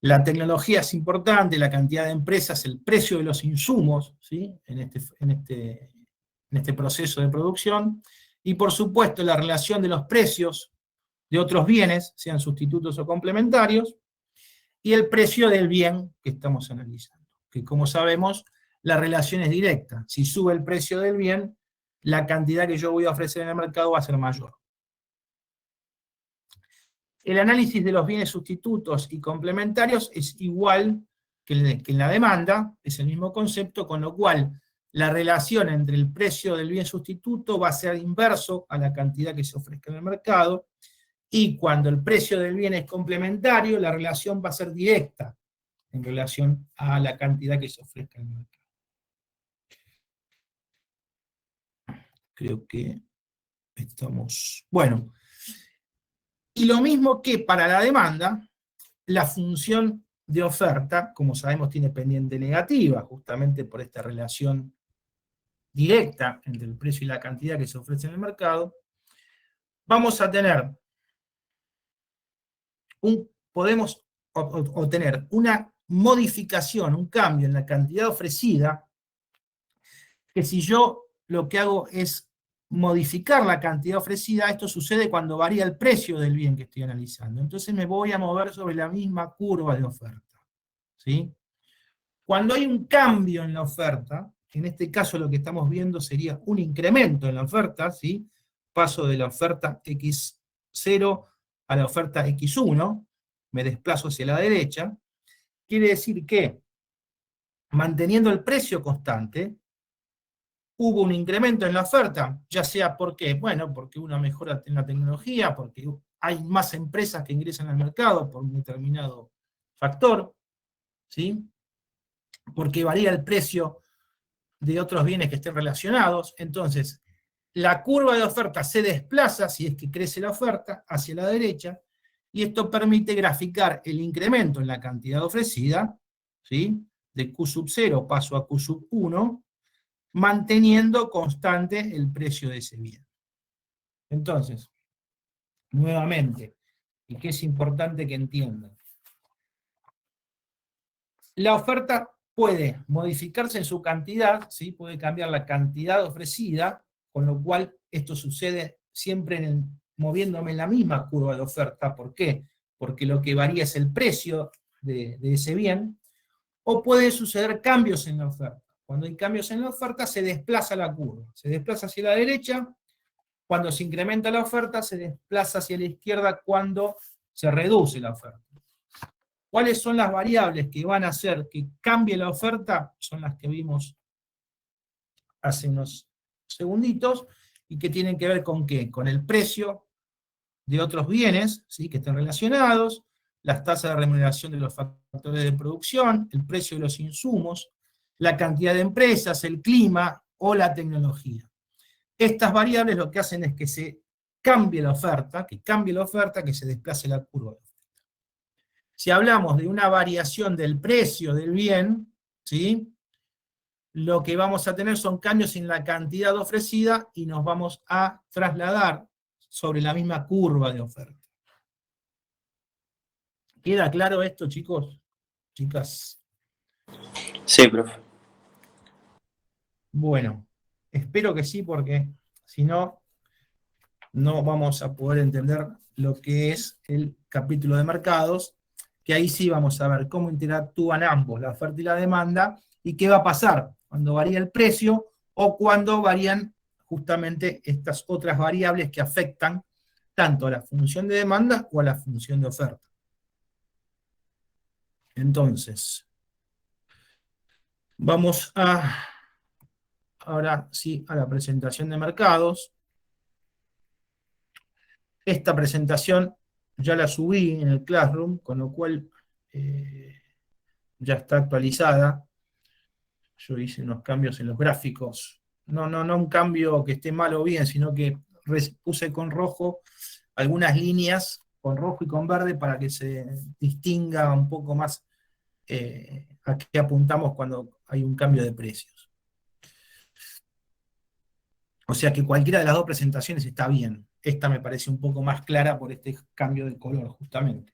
la tecnología es importante, la cantidad de empresas, el precio de los insumos, ¿sí?, en este proceso de producción, y por supuesto la relación de los precios de otros bienes, sean sustitutos o complementarios, y el precio del bien que estamos analizando, que como sabemos, la relación es directa. Si sube el precio del bien, la cantidad que yo voy a ofrecer en el mercado va a ser mayor. El análisis de los bienes sustitutos y complementarios es igual que en la demanda, es el mismo concepto, con lo cual la relación entre el precio del bien sustituto va a ser inverso a la cantidad que se ofrezca en el mercado, y cuando el precio del bien es complementario, la relación va a ser directa en relación a la cantidad que se ofrezca en el mercado. Creo que estamos... Bueno, y lo mismo que para la demanda, la función de oferta, como sabemos, tiene pendiente negativa, justamente por esta relación directa entre el precio y la cantidad que se ofrece en el mercado. Vamos a tener podemos obtener una modificación, un cambio en la cantidad ofrecida, que si yo lo que hago es modificar la cantidad ofrecida, esto sucede cuando varía el precio del bien que estoy analizando. Entonces me voy a mover sobre la misma curva de oferta, ¿sí? Cuando hay un cambio en la oferta, en este caso lo que estamos viendo sería un incremento en la oferta, ¿sí? Paso de la oferta X0 a la oferta X1, me desplazo hacia la derecha, quiere decir que, manteniendo el precio constante, hubo un incremento en la oferta, ya sea porque, bueno, porque una mejora en la tecnología, porque hay más empresas que ingresan al mercado por un determinado factor, ¿sí? Porque varía el precio de otros bienes que estén relacionados. Entonces, la curva de oferta se desplaza, si es que crece la oferta, hacia la derecha, y esto permite graficar el incremento en la cantidad ofrecida, ¿sí? De Q sub 0 paso a Q sub 1, manteniendo constante el precio de ese bien. Entonces, nuevamente, y que es importante que entiendan, la oferta puede modificarse en su cantidad, ¿sí? Puede cambiar la cantidad ofrecida, con lo cual esto sucede siempre moviéndome en la misma curva de oferta. ¿Por qué? Porque lo que varía es el precio de ese bien, o puede suceder cambios en la oferta. Cuando hay cambios en la oferta se desplaza la curva, se desplaza hacia la derecha, cuando se incrementa la oferta se desplaza hacia la izquierda cuando se reduce la oferta. ¿Cuáles son las variables que van a hacer que cambie la oferta? Son las que vimos hace unos segunditos, y que tienen que ver con ¿qué? Con el precio de otros bienes, ¿sí? Que estén relacionados, las tasas de remuneración de los factores de producción, el precio de los insumos, la cantidad de empresas, el clima o la tecnología. Estas variables lo que hacen es que se cambie la oferta, que se desplace la curva. Si hablamos de una variación del precio del bien, ¿sí? Lo que vamos a tener son cambios en la cantidad ofrecida y nos vamos a trasladar sobre la misma curva de oferta. ¿Queda claro esto, chicos? Chicas. Sí, profe. Bueno, espero que sí, porque si no, no vamos a poder entender lo que es el capítulo de mercados, que ahí sí vamos a ver cómo interactúan ambos, la oferta y la demanda, y qué va a pasar cuando varía el precio o cuando varían justamente estas otras variables que afectan tanto a la función de demanda o a la función de oferta. Entonces, vamos ahora sí a la presentación de mercados. Esta presentación ya la subí en el Classroom, con lo cual ya está actualizada. Yo hice unos cambios en los gráficos. No un cambio que esté mal o bien, sino que puse con rojo algunas líneas, con rojo y con verde, para que se distinga un poco más a qué apuntamos cuando hay un cambio de precios. O sea que cualquiera de las dos presentaciones está bien. Esta me parece un poco más clara por este cambio de color, justamente.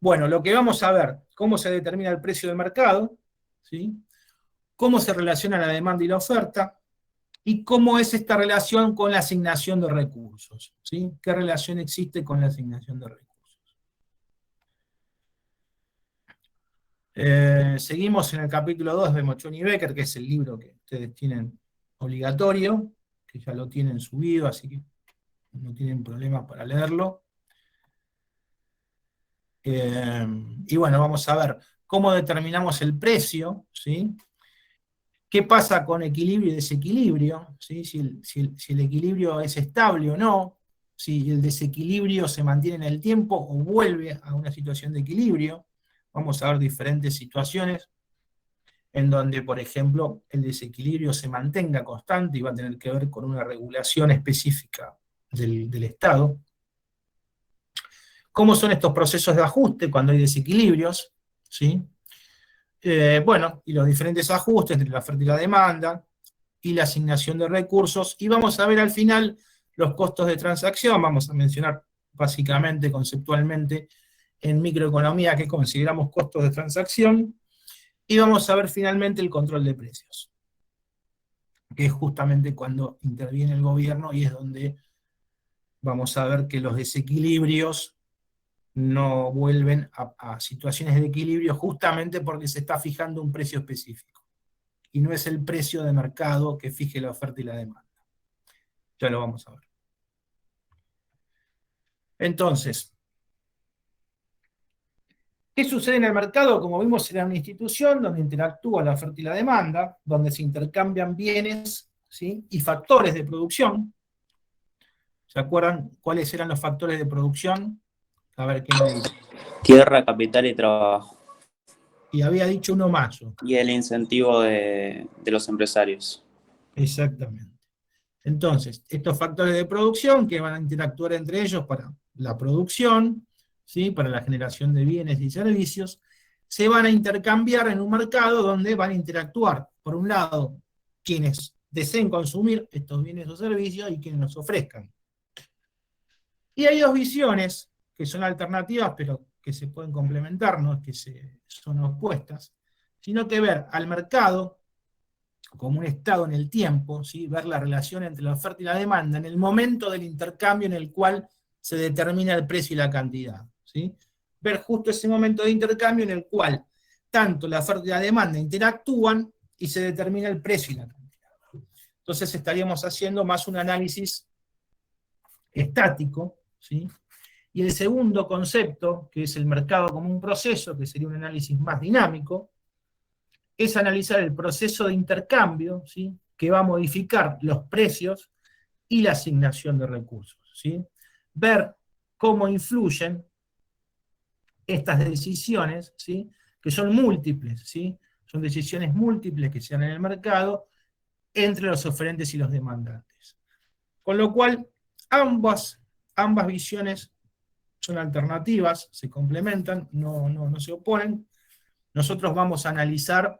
Bueno, lo que vamos a ver, cómo se determina el precio de mercado, ¿sí? Cómo se relaciona la demanda y la oferta, y cómo es esta relación con la asignación de recursos, ¿sí? ¿Qué relación existe con la asignación de recursos? Seguimos en el capítulo 2 de Mochoni y Becker, que es el libro que ustedes tienen obligatorio, que ya lo tienen subido, así que no tienen problemas para leerlo. Y bueno, vamos a ver cómo determinamos el precio, ¿sí? ¿Qué pasa con equilibrio y desequilibrio? ¿Sí? Si el equilibrio es estable o no, si el desequilibrio se mantiene en el tiempo o vuelve a una situación de equilibrio. Vamos a ver diferentes situaciones en donde, por ejemplo, el desequilibrio se mantenga constante y va a tener que ver con una regulación específica del Estado. ¿Cómo son estos procesos de ajuste cuando hay desequilibrios? ¿Sí? Bueno, y los diferentes ajustes entre la oferta y la demanda, y la asignación de recursos, y vamos a ver al final los costos de transacción. Vamos a mencionar básicamente, conceptualmente, en microeconomía que consideramos costos de transacción, y vamos a ver finalmente el control de precios, que es justamente cuando interviene el gobierno, y es donde vamos a ver que los desequilibrios no vuelven a situaciones de equilibrio justamente porque se está fijando un precio específico. Y no es el precio de mercado que fije la oferta y la demanda. Ya lo vamos a ver. Entonces, ¿qué sucede en el mercado? Como vimos, era una institución donde interactúa la oferta y la demanda, donde se intercambian bienes, ¿sí?, y factores de producción. ¿Se acuerdan cuáles eran los factores de producción? A ver, ¿qué me dice? Tierra, capital y trabajo. Y había dicho uno más yo. Y el incentivo de los empresarios. Exactamente. Entonces, estos factores de producción que van a interactuar entre ellos para la producción, ¿sí?, para la generación de bienes y servicios, se van a intercambiar en un mercado donde van a interactuar, por un lado, quienes deseen consumir estos bienes o servicios y quienes los ofrezcan. Y hay dos visiones que son alternativas, pero que se pueden complementar, no es que son opuestas, sino que ver al mercado como un estado en el tiempo, ¿sí?, ver la relación entre la oferta y la demanda en el momento del intercambio en el cual se determina el precio y la cantidad, ¿sí? Ver justo ese momento de intercambio en el cual tanto la oferta y la demanda interactúan y se determina el precio y la cantidad. Entonces estaríamos haciendo más un análisis estático, ¿sí? Y el segundo concepto, que es el mercado como un proceso, que sería un análisis más dinámico, es analizar el proceso de intercambio, ¿sí?, que va a modificar los precios y la asignación de recursos, ¿sí? Ver cómo influyen estas decisiones, ¿sí?, que son múltiples, ¿sí?, son decisiones múltiples que se dan en el mercado entre los oferentes y los demandantes. Con lo cual, ambas visiones son alternativas, se complementan, no se oponen. Nosotros vamos a analizar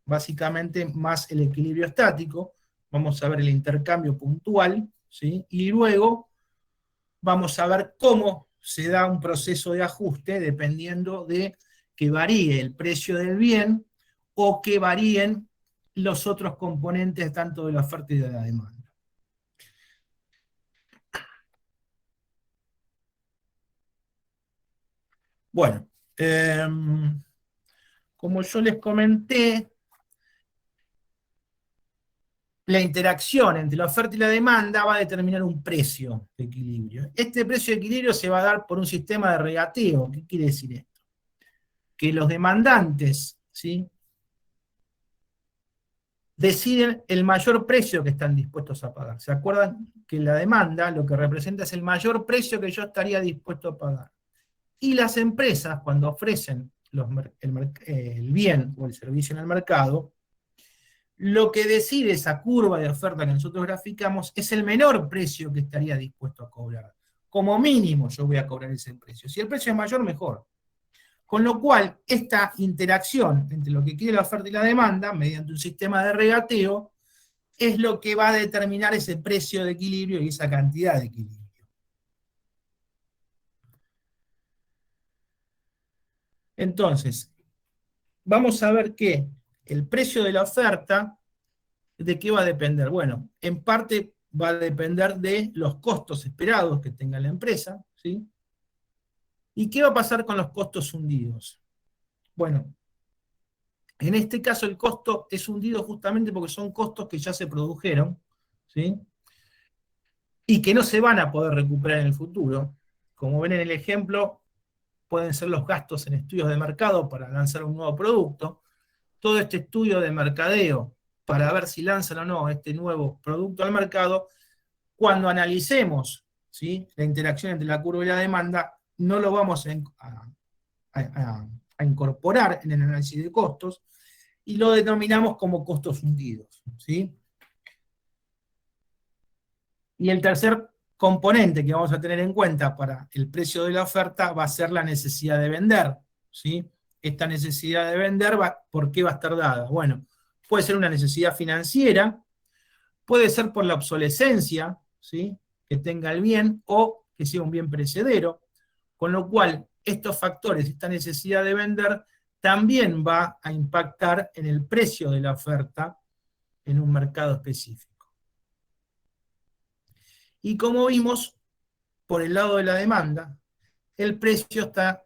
básicamente más el equilibrio estático, vamos a ver el intercambio puntual, ¿sí?, y luego vamos a ver cómo se da un proceso de ajuste dependiendo de que varíe el precio del bien o que varíen los otros componentes tanto de la oferta y de la demanda. Bueno, como yo les comenté, la interacción entre la oferta y la demanda va a determinar un precio de equilibrio. Este precio de equilibrio se va a dar por un sistema de regateo. ¿Qué quiere decir esto? Que los demandantes, ¿sí?, deciden el mayor precio que están dispuestos a pagar. ¿Se acuerdan que la demanda lo que representa es el mayor precio que yo estaría dispuesto a pagar? Y las empresas, cuando ofrecen el bien o el servicio en el mercado, lo que decide esa curva de oferta que nosotros graficamos es el menor precio que estaría dispuesto a cobrar. Como mínimo yo voy a cobrar ese precio. Si el precio es mayor, mejor. Con lo cual, esta interacción entre lo que quiere la oferta y la demanda, mediante un sistema de regateo, es lo que va a determinar ese precio de equilibrio y esa cantidad de equilibrio. Entonces, vamos a ver que el precio de la oferta, ¿de qué va a depender? Bueno, en parte va a depender de los costos esperados que tenga la empresa, ¿sí? ¿Y qué va a pasar con los costos hundidos? Bueno, en este caso el costo es hundido justamente porque son costos que ya se produjeron, ¿sí?, y que no se van a poder recuperar en el futuro. Como ven en el ejemplo, pueden ser los gastos en estudios de mercado para lanzar un nuevo producto. Todo este estudio de mercadeo para ver si lanzan o no este nuevo producto al mercado, cuando analicemos, ¿sí?, la interacción entre la curva y la demanda, no lo vamos a incorporar en el análisis de costos, y lo denominamos como costos hundidos, ¿sí? Y el tercer componente que vamos a tener en cuenta para el precio de la oferta va a ser la necesidad de vender, ¿sí? Esta necesidad de vender, ¿por qué va a estar dada? Bueno, puede ser una necesidad financiera, puede ser por la obsolescencia, ¿sí?, que tenga el bien, o que sea un bien perecedero, con lo cual estos factores, esta necesidad de vender, también va a impactar en el precio de la oferta en un mercado específico. Y como vimos, por el lado de la demanda, el precio está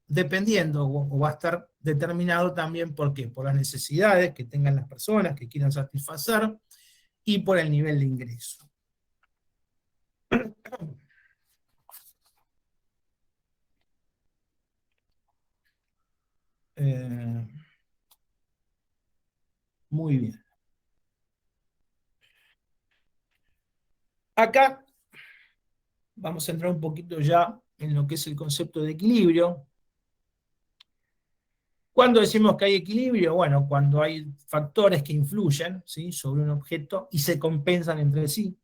dependiendo o va a estar determinado también ¿por qué? Por las necesidades que tengan las personas que quieran satisfacer y por el nivel de ingreso. Muy bien. Acá vamos a entrar un poquito ya en lo que es el concepto de equilibrio. ¿Cuándo decimos que hay equilibrio? Bueno, cuando hay factores que influyen, ¿sí?, sobre un objeto y se compensan entre sí.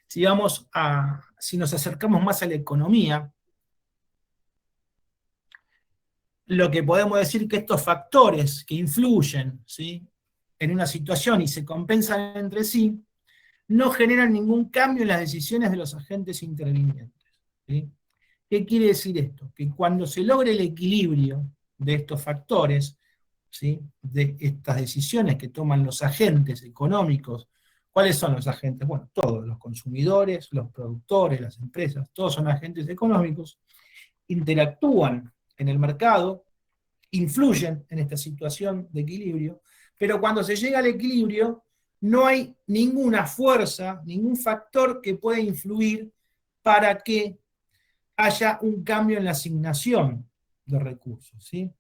Si nos acercamos más a la economía, lo que podemos decir que estos factores que influyen, ¿sí?, en una situación y se compensan entre sí, no generan ningún cambio en las decisiones de los agentes intervinientes, ¿sí? ¿Qué quiere decir esto? Que cuando se logre el equilibrio de estos factores, ¿sí?, de estas decisiones que toman los agentes económicos, ¿cuáles son los agentes? Bueno, todos, los consumidores, los productores, las empresas, todos son agentes económicos, interactúan en el mercado, influyen en esta situación de equilibrio, pero cuando se llega al equilibrio, no hay ninguna fuerza, ningún factor que pueda influir para que haya un cambio en la asignación de recursos, ¿sí?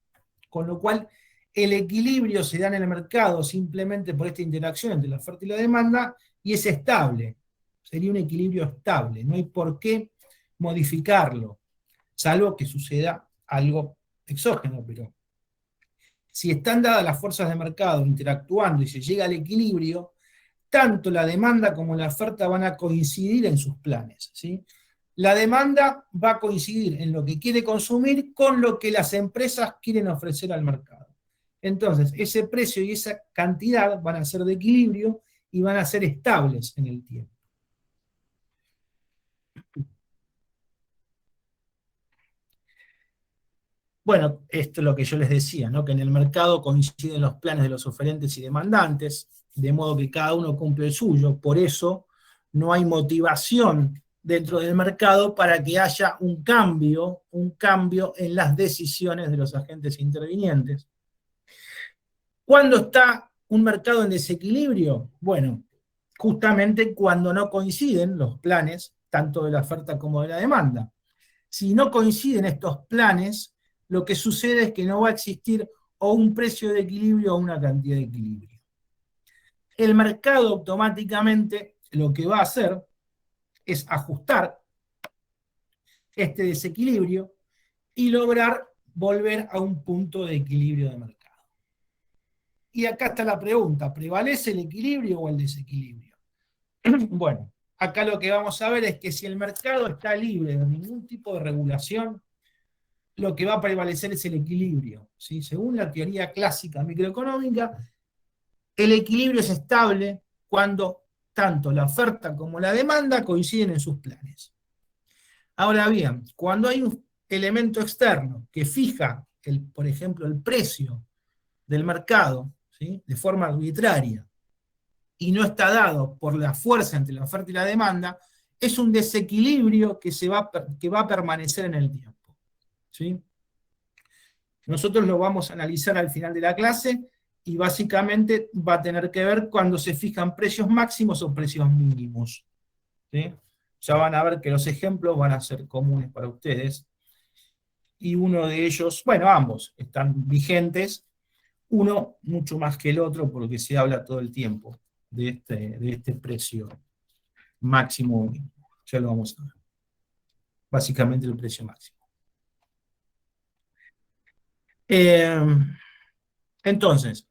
Con lo cual, el equilibrio se da en el mercado simplemente por esta interacción entre la oferta y la demanda, y es estable. Sería un equilibrio estable, no hay por qué modificarlo, salvo que suceda algo exógeno, pero si están dadas las fuerzas de mercado interactuando y se llega al equilibrio, tanto la demanda como la oferta van a coincidir en sus planes, ¿sí? La demanda va a coincidir en lo que quiere consumir con lo que las empresas quieren ofrecer al mercado. Entonces, ese precio y esa cantidad van a ser de equilibrio y van a ser estables en el tiempo. Bueno, esto es lo que yo les decía, ¿no?, que en el mercado coinciden los planes de los oferentes y demandantes, de modo que cada uno cumple el suyo, por eso no hay motivación dentro del mercado para que haya un cambio en las decisiones de los agentes intervinientes. ¿Cuándo está un mercado en desequilibrio? Bueno, justamente cuando no coinciden los planes, tanto de la oferta como de la demanda. Si no coinciden estos planes, lo que sucede es que no va a existir o un precio de equilibrio o una cantidad de equilibrio. El mercado automáticamente lo que va a hacer es ajustar este desequilibrio y lograr volver a un punto de equilibrio de mercado. Y acá está la pregunta, ¿prevalece el equilibrio o el desequilibrio? Bueno, acá lo que vamos a ver es que si el mercado está libre de ningún tipo de regulación, lo que va a prevalecer es el equilibrio, ¿sí? Según la teoría clásica microeconómica, el equilibrio es estable cuando tanto la oferta como la demanda coinciden en sus planes. Ahora bien, cuando hay un elemento externo que fija, por ejemplo, el precio del mercado, ¿sí?, de forma arbitraria, y no está dado por la fuerza entre la oferta y la demanda, es un desequilibrio que va a permanecer en el tiempo, ¿sí? Nosotros lo vamos a analizar al final de la clase, y básicamente va a tener que ver cuando se fijan precios máximos o precios mínimos, ¿sí? Ya van a ver que los ejemplos van a ser comunes para ustedes, y uno de ellos, bueno, ambos están vigentes, uno mucho más que el otro porque se habla todo el tiempo de este precio máximo o mínimo. Ya lo vamos a ver. Básicamente el precio máximo. Entonces,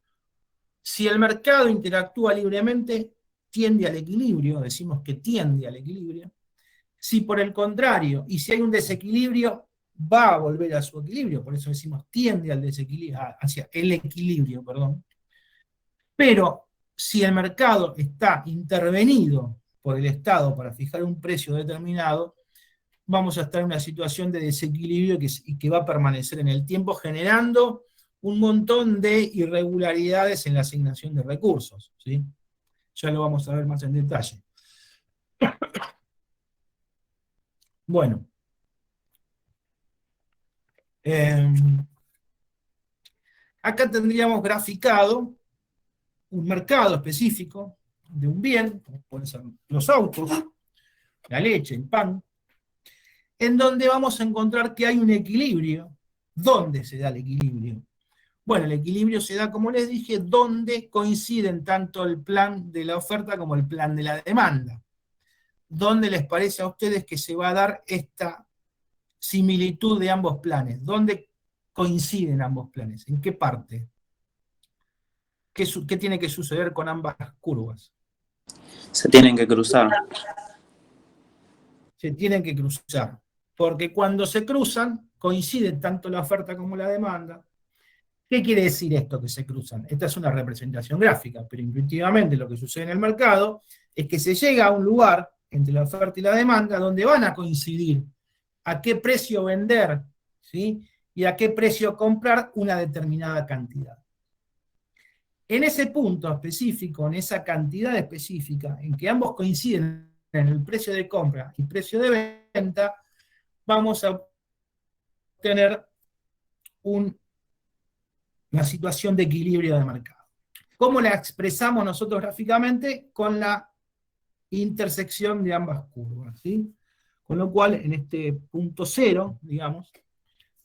si el mercado interactúa libremente, tiende al equilibrio, decimos que tiende al equilibrio. Si por el contrario, y si hay un desequilibrio, va a volver a su equilibrio, por eso decimos tiende al desequilibrio, hacia el equilibrio, perdón. Pero si el mercado está intervenido por el Estado para fijar un precio determinado, vamos a estar en una situación de desequilibrio que va a permanecer en el tiempo, generando un montón de irregularidades en la asignación de recursos, ¿sí? Ya lo vamos a ver más en detalle. Bueno, Acá tendríamos graficado un mercado específico de un bien, como pueden ser los autos, la leche, el pan, en donde vamos a encontrar que hay un equilibrio. ¿Dónde se da el equilibrio? Bueno, el equilibrio se da, como les dije, donde coinciden tanto el plan de la oferta como el plan de la demanda. ¿Dónde les parece a ustedes que se va a dar esta similitud de ambos planes? ¿Dónde coinciden ambos planes? ¿En qué parte? ¿Qué tiene que suceder con ambas curvas? Se tienen que cruzar. Se tienen que cruzar, porque cuando se cruzan, coinciden tanto la oferta como la demanda. ¿Qué quiere decir esto que se cruzan? Esta es una representación gráfica, pero intuitivamente lo que sucede en el mercado es que se llega a un lugar entre la oferta y la demanda donde van a coincidir a qué precio vender, ¿sí? Y a qué precio comprar una determinada cantidad. En ese punto específico, en esa cantidad específica, en que ambos coinciden en el precio de compra y precio de venta, vamos a tener una situación de equilibrio de mercado. ¿Cómo la expresamos nosotros gráficamente? Con la intersección de ambas curvas, ¿sí? Con lo cual, en este punto cero, digamos,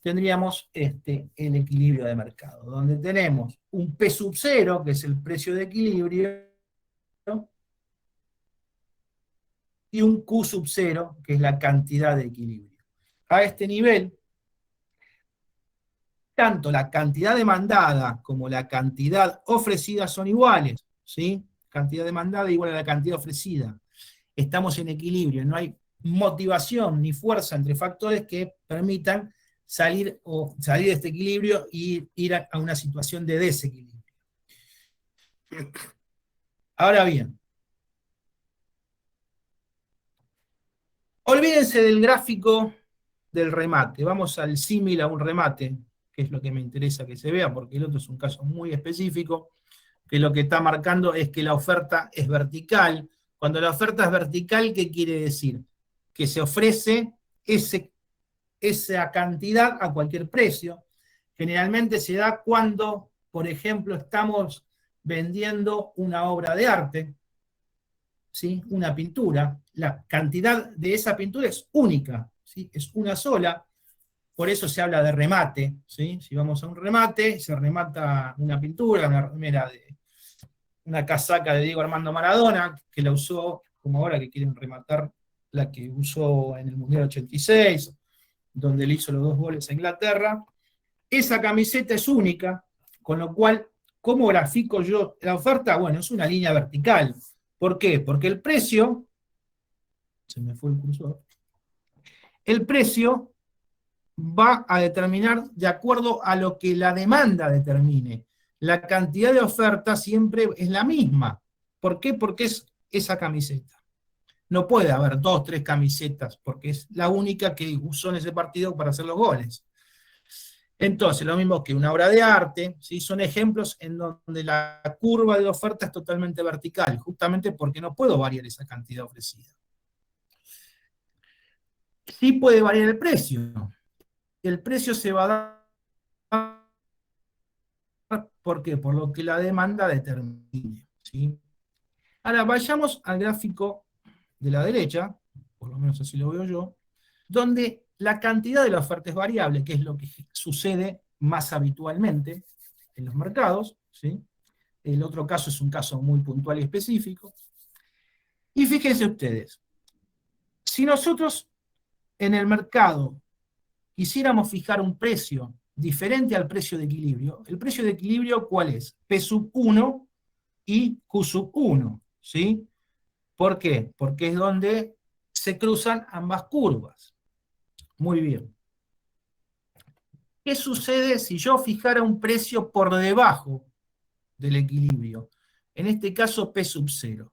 tendríamos el equilibrio de mercado, donde tenemos un P sub 0, que es el precio de equilibrio, y un Q sub 0, que es la cantidad de equilibrio. A este nivel, tanto la cantidad demandada como la cantidad ofrecida son iguales, ¿sí? Cantidad demandada igual a la cantidad ofrecida. Estamos en equilibrio, no hay motivación ni fuerza entre factores que permitan salir de este equilibrio y ir a una situación de desequilibrio. Ahora bien, olvídense del gráfico del remate, vamos al símil a un remate, que es lo que me interesa que se vea, porque el otro es un caso muy específico, que lo que está marcando es que la oferta es vertical. Cuando la oferta es vertical, ¿qué quiere decir? Que se ofrece esa cantidad a cualquier precio. Generalmente se da cuando, por ejemplo, estamos vendiendo una obra de arte, ¿sí? Una pintura. La cantidad de esa pintura es única, ¿sí? Es una sola. Por eso se habla de remate, ¿sí? Si vamos a un remate, se remata una pintura, una remera de una casaca de Diego Armando Maradona, que la usó, como ahora que quieren rematar la que usó en el Mundial 86, donde le hizo los 2 goles a Inglaterra. Esa camiseta es única, con lo cual, ¿cómo grafico yo la oferta? Bueno, es una línea vertical. ¿Por qué? Porque el precio, se me fue el cursor, el precio va a determinar de acuerdo a lo que la demanda determine. La cantidad de oferta siempre es la misma. ¿Por qué? Porque es esa camiseta. No puede haber 2, 3 camisetas, porque es la única que usó en ese partido para hacer los goles. Entonces, lo mismo que una obra de arte, ¿sí? Son ejemplos en donde la curva de oferta es totalmente vertical, justamente porque no puedo variar esa cantidad ofrecida. Sí puede variar el precio. El precio se va a dar, ¿por qué? Por lo que la demanda determine, ¿sí? Ahora, vayamos al gráfico de la derecha, por lo menos así lo veo yo, donde la cantidad de la oferta es variable, que es lo que sucede más habitualmente en los mercados, ¿sí? El otro caso es un caso muy puntual y específico. Y fíjense ustedes, si nosotros en el mercado quisiéramos fijar un precio diferente al precio de equilibrio, ¿el precio de equilibrio cuál es? P sub 1 y Q sub 1, ¿sí? ¿Por qué? Porque es donde se cruzan ambas curvas. Muy bien. ¿Qué sucede si yo fijara un precio por debajo del equilibrio? En este caso, P sub 0.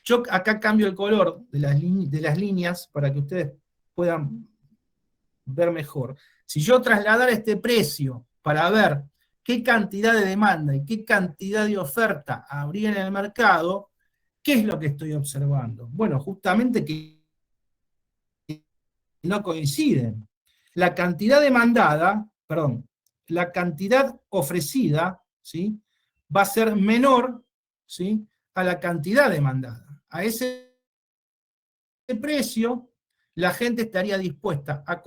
Yo acá cambio el color de las líneas para que ustedes puedan ver mejor. Si yo trasladara este precio para ver qué cantidad de demanda y qué cantidad de oferta habría en el mercado, ¿qué es lo que estoy observando? Bueno, justamente que no coinciden. la cantidad demandada, perdón, la cantidad ofrecida, ¿sí?, va a ser menor, ¿sí?, a la cantidad demandada. A ese precio, la gente estaría dispuesta a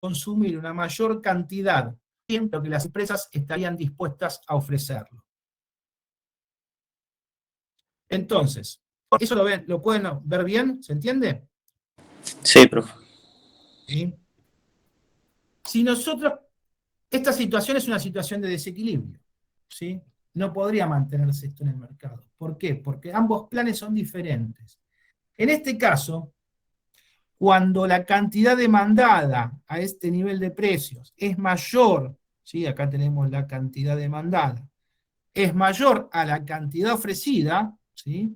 consumir una mayor cantidad, siempre que las empresas estarían dispuestas a ofrecerlo. Entonces, ¿eso lo pueden ver bien? ¿Se entiende? Sí, profe. ¿Sí? Si nosotros, esta situación es una situación de desequilibrio, ¿sí? No podría mantenerse esto en el mercado. ¿Por qué? Porque ambos planes son diferentes. En este caso, cuando la cantidad demandada a este nivel de precios es mayor, ¿sí?, acá tenemos la cantidad demandada, es mayor a la cantidad ofrecida, ¿sí?,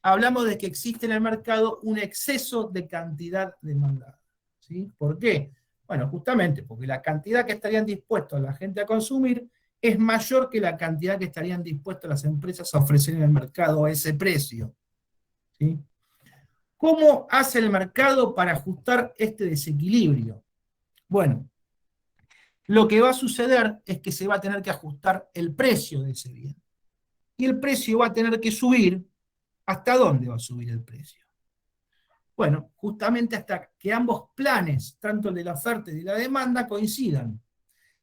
hablamos de que existe en el mercado un exceso de cantidad demandada, ¿sí? ¿Por qué? Bueno, justamente porque la cantidad que estarían dispuestos la gente a consumir es mayor que la cantidad que estarían dispuestas las empresas a ofrecer en el mercado a ese precio, ¿sí? ¿Cómo hace el mercado para ajustar este desequilibrio? Bueno, lo que va a suceder es que se va a tener que ajustar el precio de ese bien. Y el precio va a tener que subir. ¿Hasta dónde va a subir el precio? Bueno, justamente hasta que ambos planes, tanto el de la oferta y de la demanda, coincidan.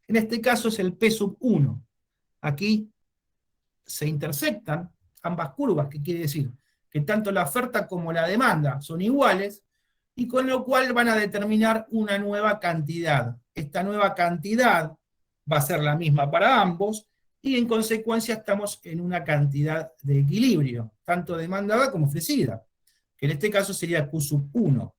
En este caso es el P sub 1. Aquí se intersectan ambas curvas, que quiere decir que tanto la oferta como la demanda son iguales, y con lo cual van a determinar una nueva cantidad. Esta nueva cantidad va a ser la misma para ambos, y en consecuencia estamos en una cantidad de equilibrio, tanto demandada como ofrecida, que en este caso sería Q sub 1.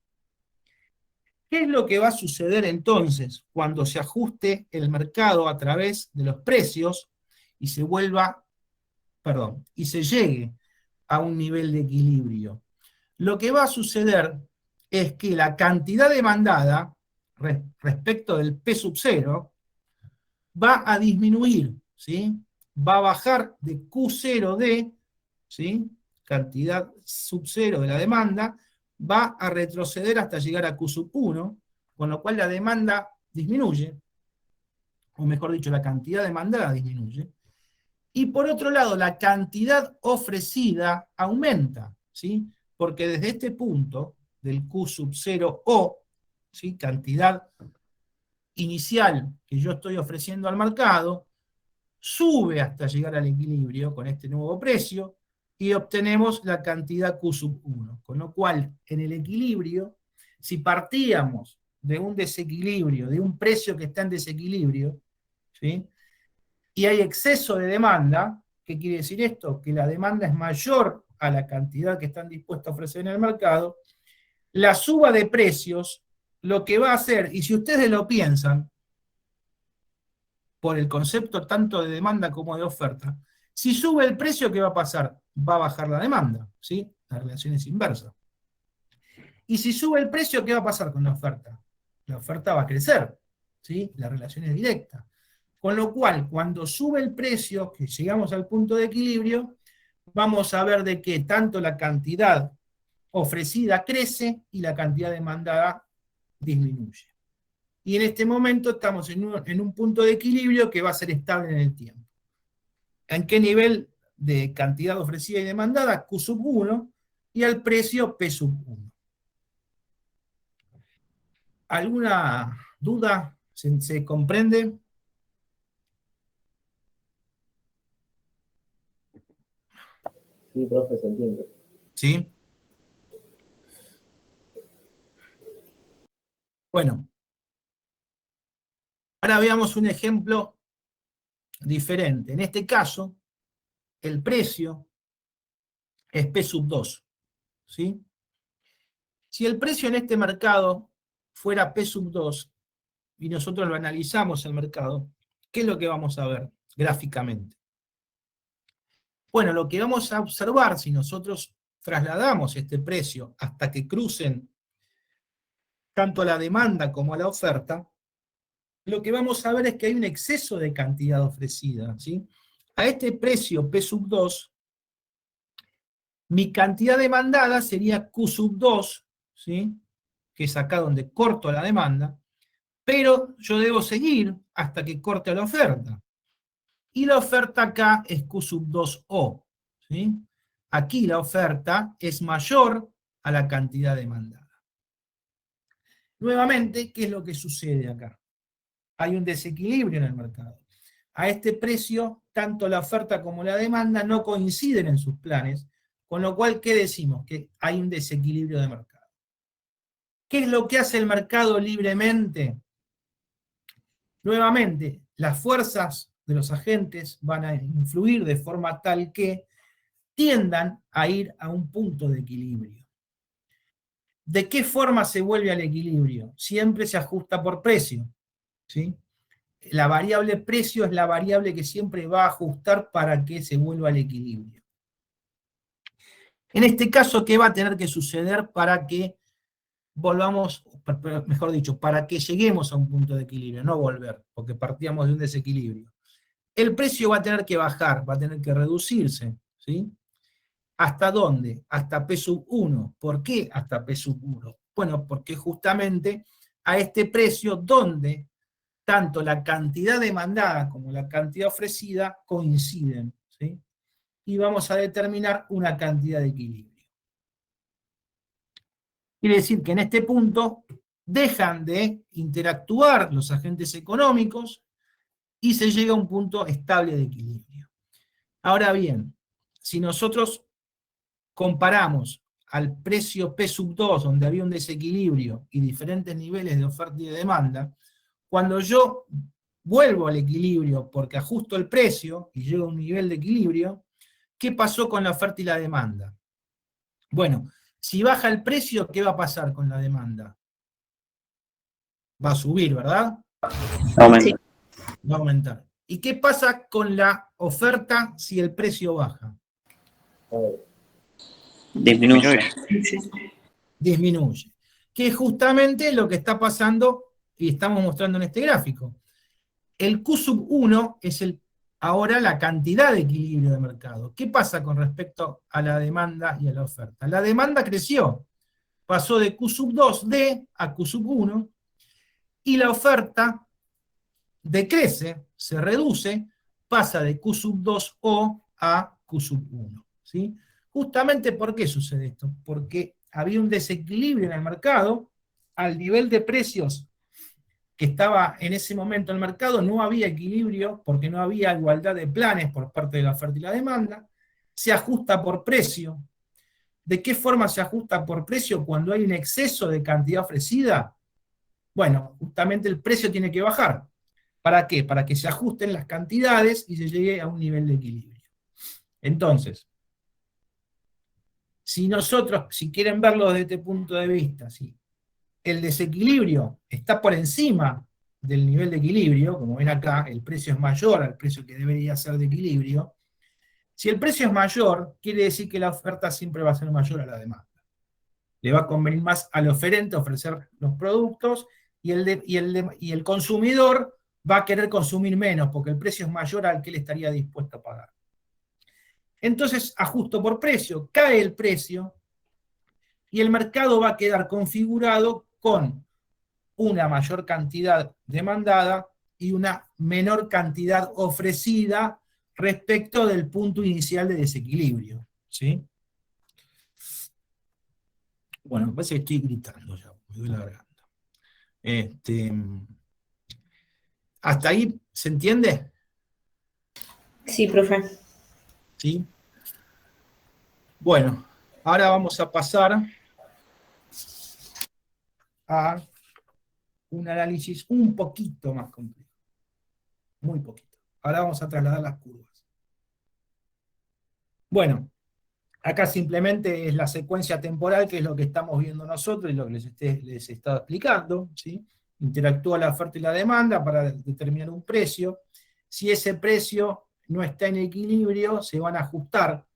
¿Qué es lo que va a suceder entonces cuando se ajuste el mercado a través de los precios y se y se llegue a un nivel de equilibrio? Lo que va a suceder es que la cantidad demandada respecto del P sub 0 va a disminuir, ¿sí? Va a bajar de Q0D, ¿sí?, cantidad sub 0 de la demanda, va a retroceder hasta llegar a Q sub 1, con lo cual la demanda disminuye, o mejor dicho, la cantidad demandada disminuye, y por otro lado, la cantidad ofrecida aumenta, ¿sí? Porque desde este punto, del Q sub 0O, ¿sí?, cantidad inicial que yo estoy ofreciendo al mercado, sube hasta llegar al equilibrio con este nuevo precio, y obtenemos la cantidad Q sub 1. Con lo cual, en el equilibrio, si partíamos de un desequilibrio, de un precio que está en desequilibrio, ¿sí?, y hay exceso de demanda, ¿qué quiere decir esto? Que la demanda es mayor a la cantidad que están dispuestos a ofrecer en el mercado, la suba de precios lo que va a hacer, y si ustedes lo piensan, por el concepto tanto de demanda como de oferta, si sube el precio, ¿qué va a pasar? Va a bajar la demanda, ¿sí? La relación es inversa. Y si sube el precio, ¿qué va a pasar con la oferta? La oferta va a crecer, ¿sí? La relación es directa. Con lo cual, cuando sube el precio, que llegamos al punto de equilibrio, vamos a ver de que tanto la cantidad ofrecida crece y la cantidad demandada disminuye. Y en este momento estamos en un punto de equilibrio que va a ser estable en el tiempo. ¿En qué nivel de cantidad ofrecida y demandada? Q sub 1, y al precio P sub 1. ¿Alguna duda? ¿Se comprende? Sí, profe, se entiende. ¿Sí? Bueno, ahora veamos un ejemplo diferente. En este caso, el precio es P sub 2, ¿sí? Si el precio en este mercado fuera P sub 2 y nosotros lo analizamos el mercado, ¿qué es lo que vamos a ver gráficamente? Bueno, lo que vamos a observar, si nosotros trasladamos este precio hasta que crucen tanto a la demanda como a la oferta, lo que vamos a ver es que hay un exceso de cantidad ofrecida, ¿sí? A este precio P sub 2, mi cantidad demandada sería Q sub 2, ¿sí?, que es acá donde corto la demanda, pero yo debo seguir hasta que corte la oferta. Y la oferta acá es Q sub 2O, ¿sí? Aquí la oferta es mayor a la cantidad demandada. Nuevamente, ¿qué es lo que sucede acá? Hay un desequilibrio en el mercado. A este precio, tanto la oferta como la demanda no coinciden en sus planes, con lo cual, ¿qué decimos? Que hay un desequilibrio de mercado. ¿Qué es lo que hace el mercado libremente? Nuevamente, las fuerzas de los agentes van a influir de forma tal que tiendan a ir a un punto de equilibrio. ¿De qué forma se vuelve al equilibrio? Siempre se ajusta por precio, ¿sí? La variable precio es la variable que siempre va a ajustar para que se vuelva al equilibrio. En este caso, ¿qué va a tener que suceder para que volvamos, mejor dicho, para que lleguemos a un punto de equilibrio? No volver, porque partíamos de un desequilibrio. El precio va a tener que bajar, va a tener que reducirse, ¿sí? ¿Hasta dónde? Hasta P sub 1. ¿Por qué hasta P sub 1? Bueno, porque justamente a este precio donde tanto la cantidad demandada como la cantidad ofrecida coinciden, ¿sí? Y vamos a determinar una cantidad de equilibrio. Quiere decir que en este punto dejan de interactuar los agentes económicos y se llega a un punto estable de equilibrio. Ahora bien, si nosotros comparamos al precio P sub 2, donde había un desequilibrio y diferentes niveles de oferta y de demanda, cuando yo vuelvo al equilibrio porque ajusto el precio y llego a un nivel de equilibrio, ¿qué pasó con la oferta y la demanda? Bueno, si baja el precio, ¿qué va a pasar con la demanda? Va a subir, ¿verdad? Aumenta. Sí. Va a aumentar. ¿Y qué pasa con la oferta si el precio baja? A ver, Disminuye. Disminuye. Que es justamente lo que está pasando y estamos mostrando en este gráfico. El Q sub 1 es ahora la cantidad de equilibrio de mercado. ¿Qué pasa con respecto a la demanda y a la oferta? La demanda creció, pasó de Q sub 2D a Q sub 1, y la oferta decrece, se reduce, pasa de Q sub 2O a Q sub 1. ¿Sí? Justamente, ¿por qué sucede esto? Porque había un desequilibrio en el mercado, al nivel de precios que estaba en ese momento en el mercado, no había equilibrio porque no había igualdad de planes por parte de la oferta y la demanda, se ajusta por precio. ¿De qué forma se ajusta por precio cuando hay un exceso de cantidad ofrecida? Bueno, justamente el precio tiene que bajar. ¿Para qué? Para que se ajusten las cantidades y se llegue a un nivel de equilibrio. Entonces, si quieren verlo desde este punto de vista, ¿sí? El desequilibrio está por encima del nivel de equilibrio, como ven acá, el precio es mayor al precio que debería ser de equilibrio. Si el precio es mayor, quiere decir que la oferta siempre va a ser mayor a la demanda. Le va a convenir más al oferente ofrecer los productos y el consumidor va a querer consumir menos porque el precio es mayor al que él estaría dispuesto a pagar. Entonces, ajusto por precio, cae el precio y el mercado va a quedar configurado con una mayor cantidad demandada y una menor cantidad ofrecida respecto del punto inicial de desequilibrio. ¿Sí? Bueno, me parece que estoy gritando ya, me duele la garganta. ¿Hasta ahí se entiende? Sí, profe. ¿Sí? Bueno, ahora vamos a pasar a un análisis un poquito más complejo. Muy poquito. Ahora vamos a trasladar las curvas. Bueno, acá simplemente es la secuencia temporal, que es lo que estamos viendo nosotros y lo que les he estado explicando, ¿sí? Interactúa la oferta y la demanda para determinar un precio. Si ese precio no está en equilibrio, se van a ajustar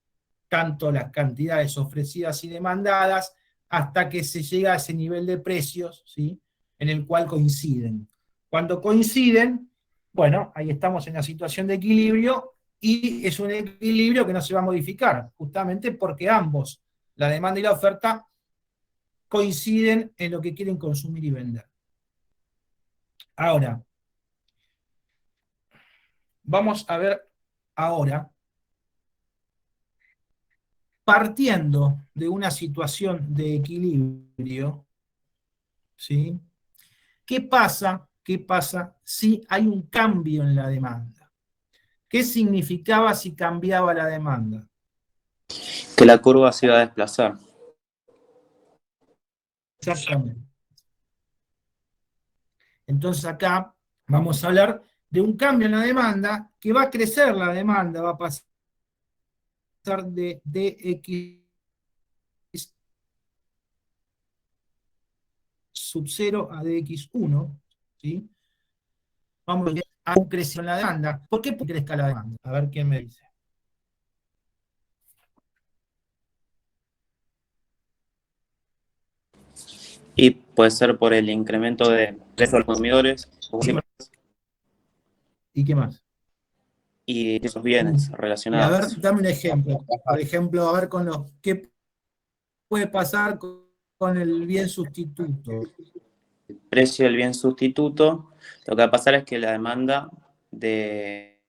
tanto las cantidades ofrecidas y demandadas hasta que se llega a ese nivel de precios, ¿sí? En el cual coinciden. Cuando coinciden, bueno, ahí estamos en la situación de equilibrio y es un equilibrio que no se va a modificar, justamente porque ambos, la demanda y la oferta, coinciden en lo que quieren consumir y vender. Ahora, vamos a ver ahora, partiendo de una situación de equilibrio, ¿sí? ¿Qué pasa? ¿Qué pasa si hay un cambio en la demanda? ¿Qué significaba si cambiaba la demanda? Que la curva se iba a desplazar. Exactamente. Entonces acá vamos a hablar de un cambio en la demanda, que va a crecer la demanda, va a pasar de dx sub 0 a dx1, ¿sí? Vamos a ver a un crecimiento en la demanda. ¿Por qué crezca la demanda? A ver quién me dice. Y puede ser por el incremento de precios de los consumidores ¿Y qué más? y esos bienes Y a ver, relacionados. dame un ejemplo. Por ejemplo, a ver con los qué puede pasar con el bien sustituto. El precio del bien sustituto, lo que va a pasar es que la demanda de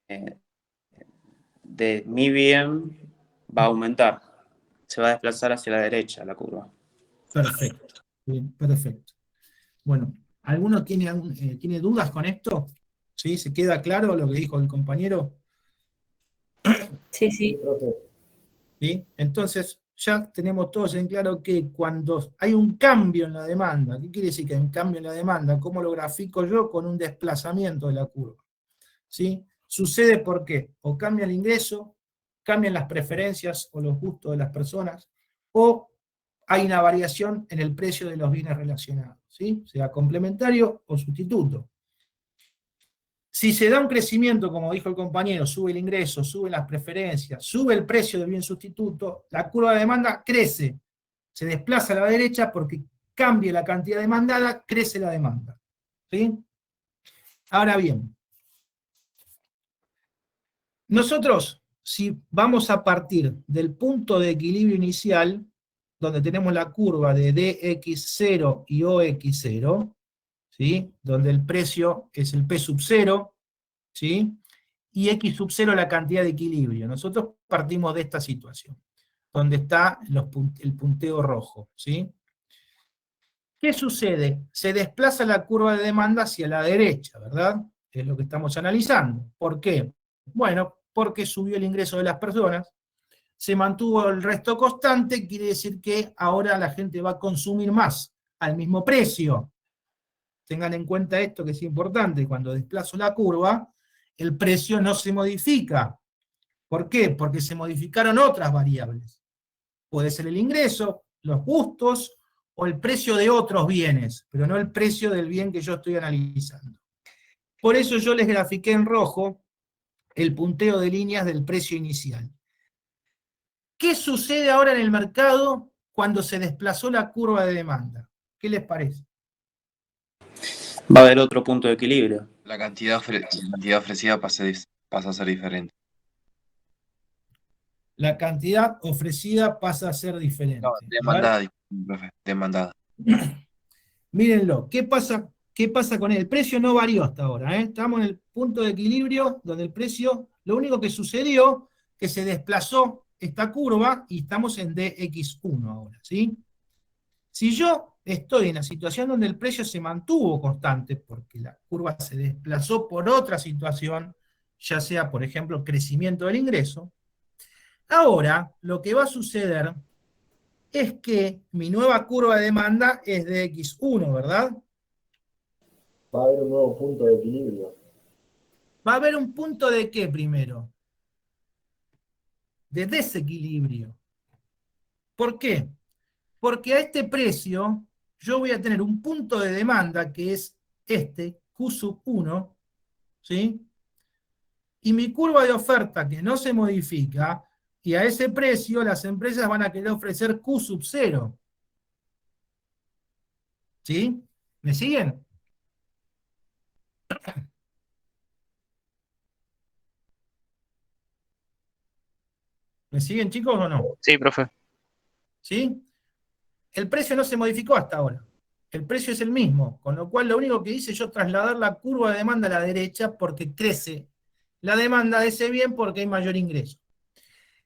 mi bien va a aumentar. Se va a desplazar hacia la derecha la curva. Perfecto. Bien, perfecto. Bueno, ¿alguno tiene dudas con esto? ¿Sí? ¿Se queda claro lo que dijo el compañero? Sí, sí. Profe. ¿Sí? Entonces, ya tenemos todos en claro que cuando hay un cambio en la demanda, ¿qué quiere decir que hay un cambio en la demanda? ¿Cómo lo grafico yo? Con un desplazamiento de la curva. ¿Sí? Sucede porque o cambia el ingreso, cambian las preferencias o los gustos de las personas, o hay una variación en el precio de los bienes relacionados, ¿sí? Sea complementario o sustituto. Si se da un crecimiento, como dijo el compañero, sube el ingreso, suben las preferencias, sube el precio del bien sustituto, la curva de demanda crece, se desplaza a la derecha porque cambia la cantidad demandada, crece la demanda. ¿Sí? Ahora bien, nosotros, si vamos a partir del punto de equilibrio inicial, donde tenemos la curva de dx0 y ox0, ¿sí? Donde el precio es el P sub 0, ¿sí? Y x sub 0 la cantidad de equilibrio. Nosotros partimos de esta situación, donde está el punteo rojo, ¿sí? ¿Qué sucede? Se desplaza la curva de demanda hacia la derecha, ¿verdad? Es lo que estamos analizando. ¿Por qué? Bueno, porque subió el ingreso de las personas, se mantuvo el resto constante, quiere decir que ahora la gente va a consumir más al mismo precio. Tengan en cuenta esto que es importante, cuando desplazo la curva, el precio no se modifica. ¿Por qué? Porque se modificaron otras variables. Puede ser el ingreso, los gustos o el precio de otros bienes, pero no el precio del bien que yo estoy analizando. Por eso yo les grafiqué en rojo el punteo de líneas del precio inicial. ¿Qué sucede ahora en el mercado cuando se desplazó la curva de demanda? ¿Qué les parece? Va a haber otro punto de equilibrio. La cantidad ofrecida pasa a ser diferente. La cantidad ofrecida pasa a ser diferente. No, A ver, demandada, disculpe, profe, demandada. mírenlo, ¿qué pasa con él? El precio no varió hasta ahora, ¿eh? Estamos en el punto de equilibrio donde el precio, lo único que sucedió, que se desplazó esta curva y estamos en dx1 ahora, ¿sí? Si yo estoy en la situación donde el precio se mantuvo constante, porque la curva se desplazó por otra situación, ya sea, por ejemplo, crecimiento del ingreso, ahora lo que va a suceder es que mi nueva curva de demanda es de x1, ¿verdad? Va a haber un nuevo punto de equilibrio. Va a haber un punto de qué primero? De desequilibrio. ¿Por qué? Porque a este precio yo voy a tener un punto de demanda que es este, Q sub 1, ¿sí? Y mi curva de oferta que no se modifica, y a ese precio las empresas van a querer ofrecer Q sub 0. ¿Sí? ¿Me siguen? ¿Me siguen, chicos, o no? Sí, profe. ¿Sí? el precio no se modificó hasta ahora. El precio es el mismo, con lo cual lo único que hice yo es trasladar la curva de demanda a la derecha porque crece la demanda de ese bien porque hay mayor ingreso.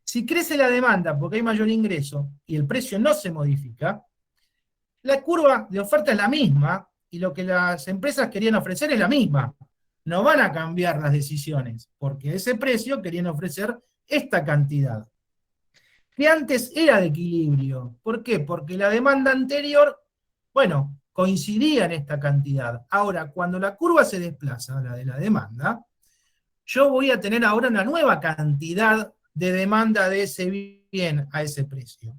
Si crece la demanda porque hay mayor ingreso y el precio no se modifica, la curva de oferta es la misma y lo que las empresas querían ofrecer es la misma. No van a cambiar las decisiones porque ese precio querían ofrecer esta cantidad, que antes era de equilibrio. ¿Por qué? Porque la demanda anterior, bueno, coincidía en esta cantidad. Ahora, cuando la curva se desplaza, la de la demanda, yo voy a tener ahora una nueva cantidad de demanda de ese bien a ese precio,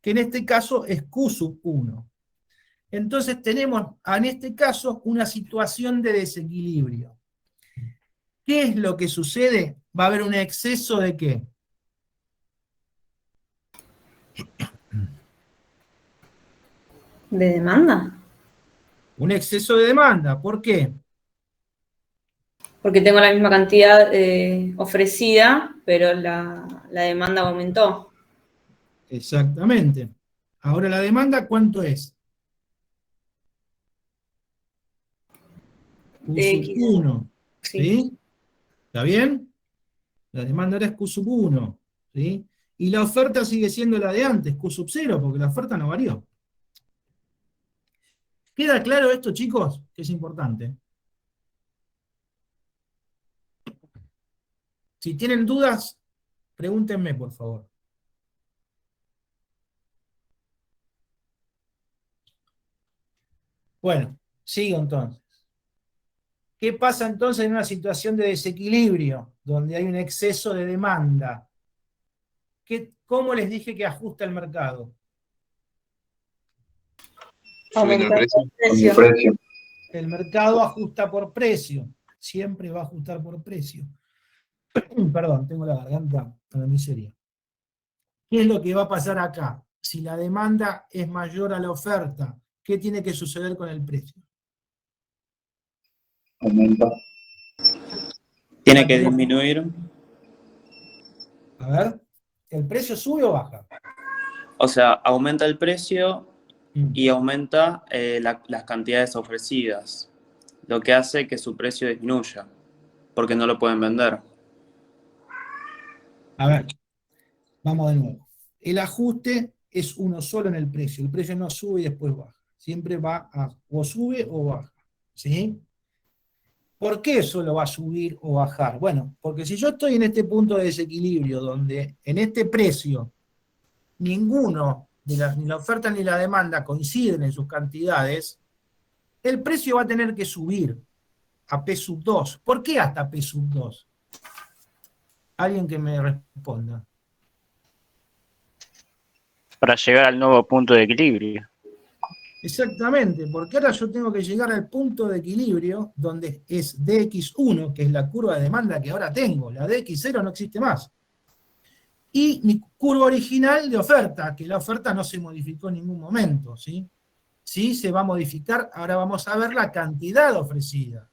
que en este caso es Q sub 1. Entonces tenemos en este caso una situación de desequilibrio. ¿Qué es lo que sucede? Va a haber un exceso de ¿qué? ¿De demanda? Un exceso de demanda. ¿Por qué? Porque tengo la misma cantidad ofrecida, pero la demanda aumentó. Exactamente. Ahora la demanda, ¿cuánto es? Q X. sub 1. Sí. ¿Sí? ¿Está bien? La demanda ahora es Q sub 1. ¿Sí? Y la oferta sigue siendo la de antes, Q sub 0, porque la oferta no varió. ¿Queda claro esto, chicos? Que es importante. Si tienen dudas, pregúntenme, por favor. Bueno, sigo entonces. ¿Qué pasa entonces en una situación de desequilibrio, donde hay un exceso de demanda? ¿Cómo les dije que ajusta el mercado? Subiendo el precio. Con el precio. El mercado ajusta por precio. Siempre va a ajustar por precio. Perdón, tengo la garganta a la miseria. ¿Qué es lo que va a pasar acá? Si la demanda es mayor a la oferta, ¿qué tiene que suceder con el precio? Aumenta. Tiene que disminuir. A ver, ¿el precio sube o baja? O sea, aumenta el precio y aumenta las cantidades ofrecidas, lo que hace que su precio disminuya, porque no lo pueden vender. A ver, vamos de nuevo. El ajuste es uno solo en el precio no sube y después baja. Siempre va a o sube o baja. ¿Sí? ¿Por qué solo va a subir o bajar? Bueno, porque si yo estoy en este punto de desequilibrio, donde en este precio ninguno, ni la oferta ni la demanda coinciden en sus cantidades, el precio va a tener que subir a P sub 2. ¿Por qué hasta P sub 2? Alguien que me responda. Para llegar al nuevo punto de equilibrio. Exactamente, porque ahora yo tengo que llegar al punto de equilibrio donde es DX1, que es la curva de demanda que ahora tengo. La DX0 no existe más. Y mi curva original de oferta, que la oferta no se modificó en ningún momento, ¿sí? Sí se va a modificar, ahora vamos a ver la cantidad ofrecida.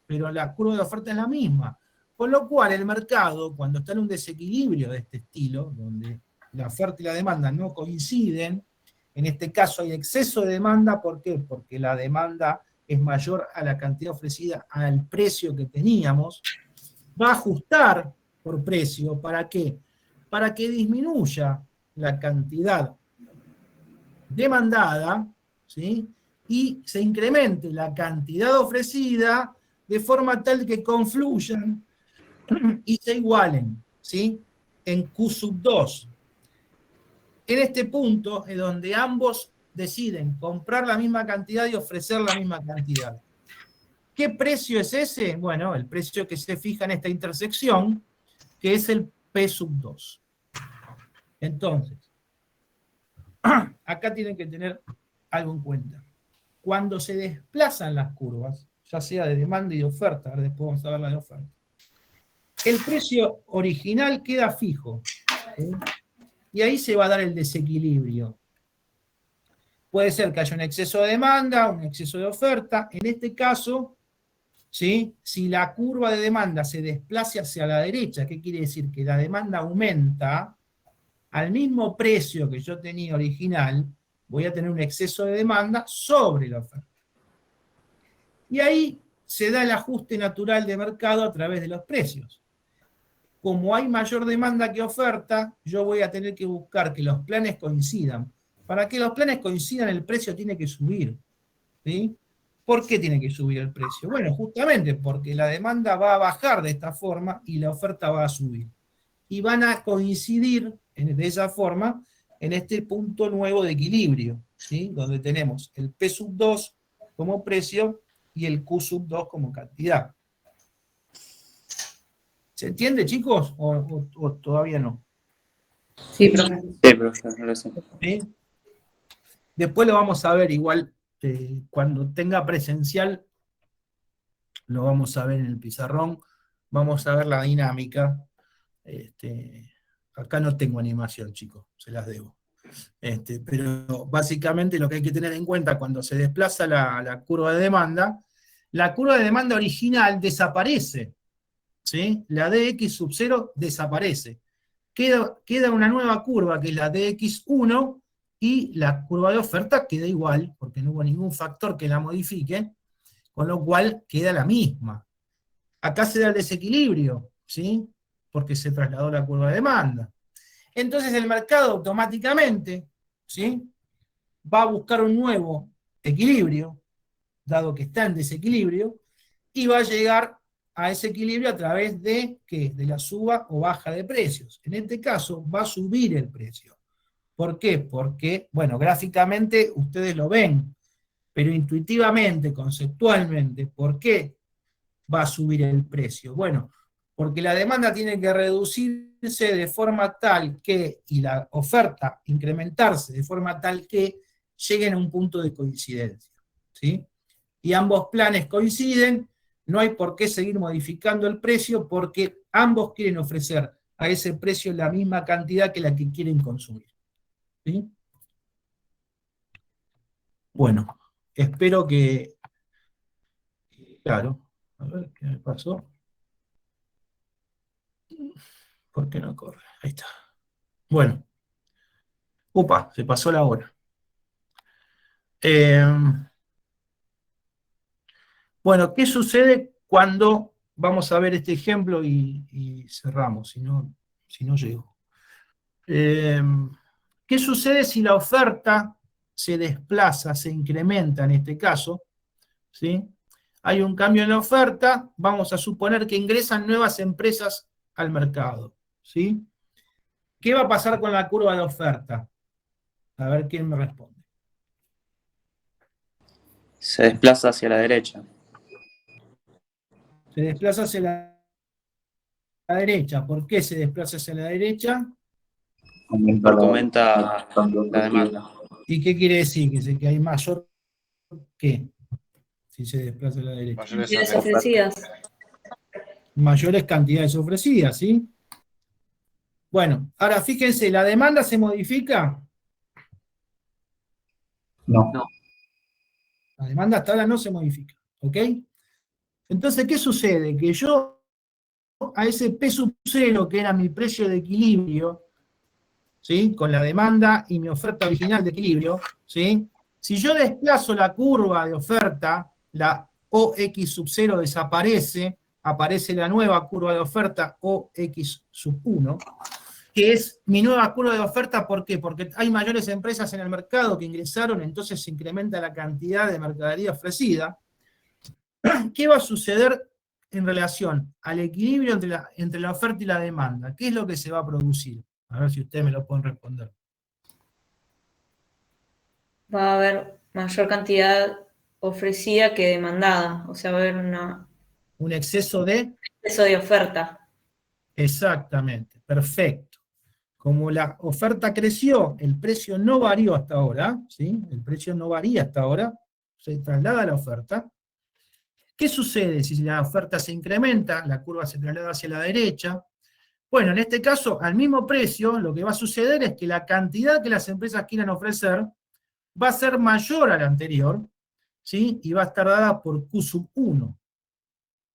Pero la curva de oferta es la misma. Con lo cual el mercado, cuando está en un desequilibrio de este estilo, donde la oferta y la demanda no coinciden, en este caso hay exceso de demanda, ¿por qué? Porque la demanda es mayor a la cantidad ofrecida al precio que teníamos, va a ajustar por precio, ¿para qué? Para que disminuya la cantidad demandada, ¿sí? Y se incremente la cantidad ofrecida de forma tal que confluyan y se igualen, ¿sí? En Q sub 2. En este punto es donde ambos deciden comprar la misma cantidad y ofrecer la misma cantidad. ¿Qué precio es ese? Bueno, el precio que se fija en esta intersección, que es el P sub 2. Entonces, acá tienen que tener algo en cuenta. Cuando se desplazan las curvas, ya sea de demanda y de oferta, ahora después vamos a ver la de oferta, el precio original queda fijo, ¿sí? Y ahí se va a dar el desequilibrio. Puede ser que haya un exceso de demanda, un exceso de oferta. En este caso, ¿sí? Si la curva de demanda se desplaza hacia la derecha, ¿qué quiere decir? Que la demanda aumenta al mismo precio que yo tenía original, Voy a tener un exceso de demanda sobre la oferta. Y ahí se da el ajuste natural de mercado a través de los precios. Como hay mayor demanda que oferta, yo voy a tener que buscar que los planes coincidan. Para que los planes coincidan, el precio tiene que subir. ¿Sí? ¿Por qué tiene que subir el precio? Bueno, justamente porque la demanda va a bajar de esta forma y la oferta va a subir. Y van a coincidir de esa forma en este punto nuevo de equilibrio, ¿sí? Donde tenemos el P sub 2 como precio y el Q sub 2 como cantidad. ¿Se entiende, chicos? ¿O todavía no? Sí, profe. Sí, profesor, no lo sé. ¿Sí? Después lo vamos a ver igual, cuando tenga presencial, lo vamos a ver en el pizarrón, vamos a ver la dinámica. Acá no tengo animación, chicos, se las debo. Pero básicamente lo que hay que tener en cuenta cuando se desplaza la curva de demanda original desaparece, ¿sí? La dx sub 0 desaparece. Queda una nueva curva que es la dx1 y la curva de oferta queda igual, porque no hubo ningún factor que la modifique, con lo cual queda la misma. Acá se da el desequilibrio, ¿sí? Porque se trasladó la curva de demanda. Entonces el mercado automáticamente, ¿sí? Va a buscar un nuevo equilibrio, dado que está en desequilibrio, y va a llegar a ese equilibrio a través de, ¿qué? De la suba o baja de precios. En este caso va a subir el precio. ¿Por qué? Porque, bueno, gráficamente ustedes lo ven, pero intuitivamente, conceptualmente, ¿por qué va a subir el precio? Bueno, porque la demanda tiene que reducirse de forma tal que, y la oferta incrementarse de forma tal que lleguen a un punto de coincidencia, ¿sí? Y ambos planes coinciden, no hay por qué seguir modificando el precio porque ambos quieren ofrecer a ese precio la misma cantidad que la que quieren consumir, ¿sí? Bueno, espero que... Claro, a ver qué me pasó. ¿Por qué no corre? Ahí está. Bueno. Upa, se pasó la hora. Bueno, ¿qué sucede cuando vamos a ver este ejemplo y cerramos, si no llego? ¿Qué sucede si la oferta se desplaza, se incrementa en este caso? ¿Sí? Hay un cambio en la oferta, vamos a suponer que ingresan nuevas empresas al mercado, ¿sí? ¿Qué va a pasar con la curva de oferta? A ver quién me responde. Se desplaza hacia la derecha. Se desplaza hacia la derecha. ¿Por qué se desplaza hacia la derecha? Aumenta Porque aumenta cambio la demanda. ¿Y qué quiere decir? Que hay mayor ¿qué? Si se desplaza a la derecha. Mayores Cantidades ofertas. ofrecidas. Mayores cantidades ofrecidas, ¿sí? Bueno, ahora fíjense, ¿la demanda se modifica? No. La demanda hasta ahora no se modifica, ¿ok? Entonces, ¿qué sucede? Que yo a ese P sub 0, que era mi precio de equilibrio, ¿sí? Con la demanda y mi oferta original de equilibrio, ¿sí? Si yo desplazo la curva de oferta, la OX sub 0 desaparece, aparece la nueva curva de oferta OX sub 1, que es mi nueva curva de oferta. ¿Por qué? Porque hay mayores empresas en el mercado que ingresaron, entonces se incrementa la cantidad de mercadería ofrecida. ¿Qué va a suceder en relación al equilibrio entre la oferta y la demanda? ¿Qué es lo que se va a producir? A ver si ustedes me lo pueden responder. Va a haber mayor cantidad ofrecida que demandada. O sea, va a haber Un exceso de... exceso de oferta. Exactamente, perfecto. Como la oferta creció, el precio no varió hasta ahora, ¿sí? El precio no varía hasta ahora, se traslada a la oferta. ¿Qué sucede si la oferta se incrementa? La curva se traslada hacia la derecha. Bueno, en este caso, al mismo precio, lo que va a suceder es que la cantidad que las empresas quieran ofrecer va a ser mayor a la anterior, ¿sí? Y va a estar dada por Q sub 1.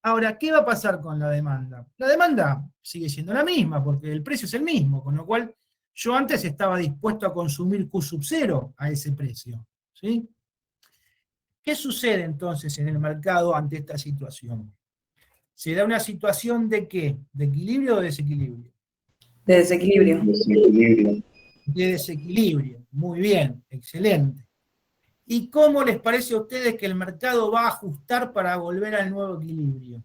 Ahora, ¿qué va a pasar con la demanda? La demanda sigue siendo la misma, porque el precio es el mismo, con lo cual yo antes estaba dispuesto a consumir Q sub 0 a ese precio, ¿sí? ¿Qué sucede entonces en el mercado ante esta situación? ¿Se da una situación de qué? ¿De equilibrio o de desequilibrio? De desequilibrio. Desequilibrio. De desequilibrio. Muy bien, excelente. ¿Y cómo les parece a ustedes que el mercado va a ajustar para volver al nuevo equilibrio?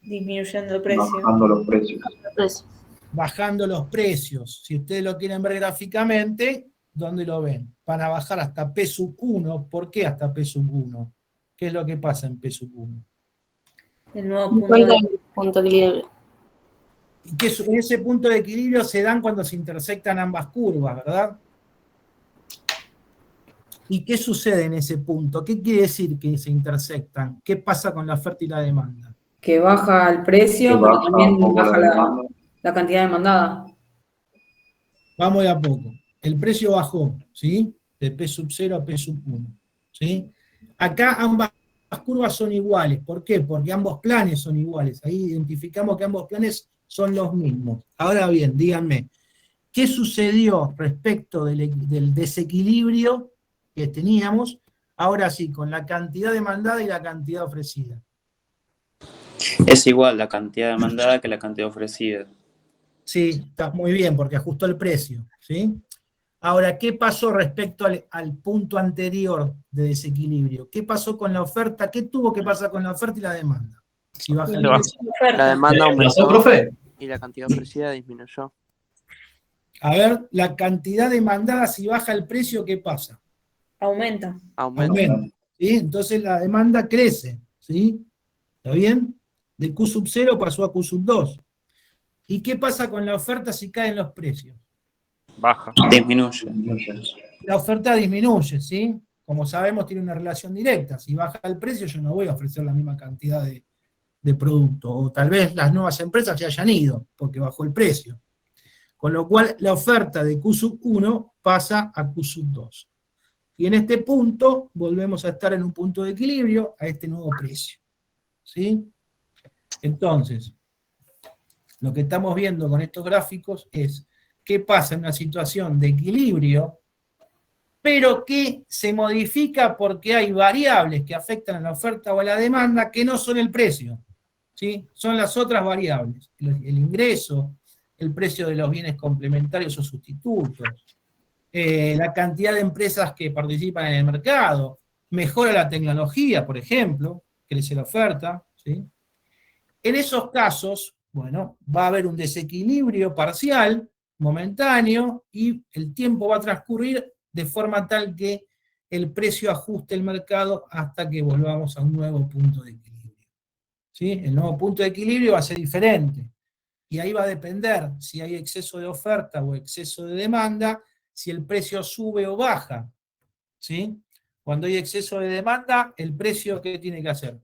Disminuyendo el precio. Bajando los precios. Bajando los precios. Si ustedes lo quieren ver gráficamente, ¿dónde lo ven? Van a bajar hasta P sub 1. ¿Por qué hasta P sub 1? ¿Qué es lo que pasa en P sub 1? El nuevo punto de equilibrio. Y que ese punto de equilibrio se dan cuando se intersectan ambas curvas, ¿verdad? ¿Y qué sucede en ese punto? ¿Qué quiere decir que se intersectan? ¿Qué pasa con la oferta y la demanda? Que baja el precio, Que pero baja también un poco baja la demanda. la cantidad demandada. Vamos de a poco. El precio bajó, ¿sí? De P sub 0 a P sub 1, ¿sí? Acá ambas curvas son iguales. ¿Por qué? Porque ambos planes son iguales. Ahí identificamos que ambos planes son los mismos. Ahora bien, díganme, ¿qué sucedió respecto del desequilibrio que teníamos, ahora sí, con la cantidad demandada y la cantidad ofrecida? Es igual la cantidad demandada que la cantidad ofrecida. Sí, está muy bien, porque ajustó el precio, ¿sí? Ahora, ¿qué pasó respecto al punto anterior de desequilibrio? ¿Qué pasó con la oferta? ¿Qué tuvo que pasar con la oferta y la demanda? Si baja el precio. La demanda ¿Pasó, aumentó profe? y la cantidad ofrecida disminuyó. A ver, la cantidad demandada, si baja el precio, ¿qué pasa? Aumenta. Aumenta, ¿sí? Entonces la demanda crece, ¿sí? ¿Está bien? De Q sub 0 pasó a Q sub 2. ¿Y qué pasa con la oferta si caen los precios? Baja. Disminuye. La oferta disminuye, ¿sí? Como sabemos, tiene una relación directa. Si baja el precio, yo no voy a ofrecer la misma cantidad de producto. O tal vez las nuevas empresas se hayan ido porque bajó el precio. Con lo cual, la oferta de Q sub 1 pasa a Q sub 2. Y en este punto, volvemos a estar en un punto de equilibrio a este nuevo precio, ¿sí? Entonces, lo que estamos viendo con estos gráficos es qué pasa en una situación de equilibrio, pero que se modifica porque hay variables que afectan a la oferta o a la demanda que no son el precio, ¿sí? Son las otras variables, el ingreso, el precio de los bienes complementarios o sustitutos, la cantidad de empresas que participan en el mercado, mejora la tecnología, por ejemplo, crece la oferta, ¿sí? En esos casos, bueno, va a haber un desequilibrio parcial, momentáneo, y el tiempo va a transcurrir de forma tal que el precio ajuste el mercado hasta que volvamos a un nuevo punto de equilibrio, ¿sí? El nuevo punto de equilibrio va a ser diferente, y ahí va a depender si hay exceso de oferta o exceso de demanda, si el precio sube o baja, ¿sí? Cuando hay exceso de demanda, ¿el precio qué tiene que hacer?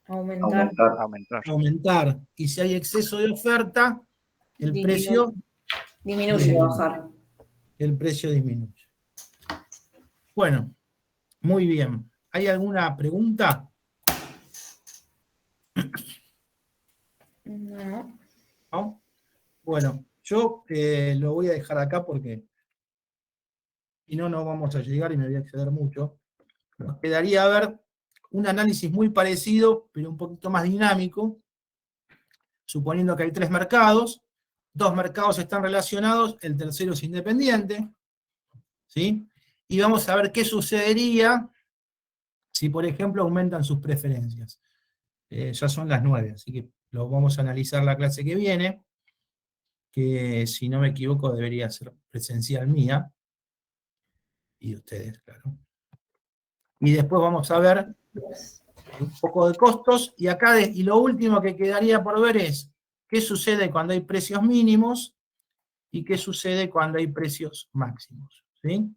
Aumentar. Aumentar. Y si hay exceso de oferta, el precio disminuye, bajar. El precio disminuye. Bueno, muy bien. ¿Hay alguna pregunta? No. ¿No? Bueno, yo lo voy a dejar acá porque si no, no vamos a llegar y me voy a exceder mucho. Nos quedaría ver un análisis muy parecido, pero un poquito más dinámico, suponiendo que hay 3 mercados, 2 mercados están relacionados, el tercero es independiente, ¿sí? Y vamos a ver qué sucedería si, por ejemplo, aumentan sus preferencias. Ya son las 9, así que lo vamos a analizar la clase que viene, que si no me equivoco debería ser presencial mía, y de ustedes, claro. Y después vamos a ver un poco de costos, y acá y lo último que quedaría por ver es qué sucede cuando hay precios mínimos y qué sucede cuando hay precios máximos, ¿sí?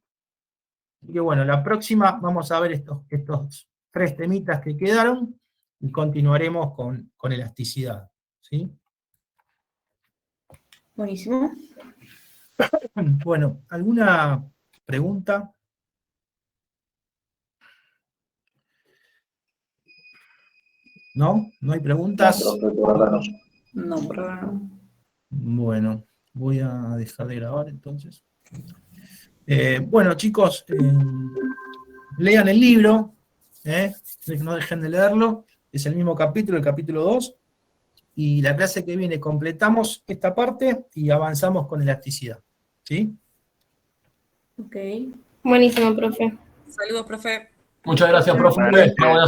Así que bueno, la próxima vamos a ver estos 3 temitas que quedaron y continuaremos con elasticidad, ¿sí? Buenísimo. Bueno, ¿alguna pregunta? ¿No? ¿No hay preguntas? No, profe, por acá no. No, por ahora no. Bueno, voy a dejar de grabar entonces. Bueno, chicos, lean el libro, no dejen de leerlo, es el mismo capítulo, el capítulo 2, y la clase que viene completamos esta parte y avanzamos con elasticidad, ¿sí? Ok. Buenísimo, profe. Saludos, profe. Muchas gracias, profe. Una buena semana.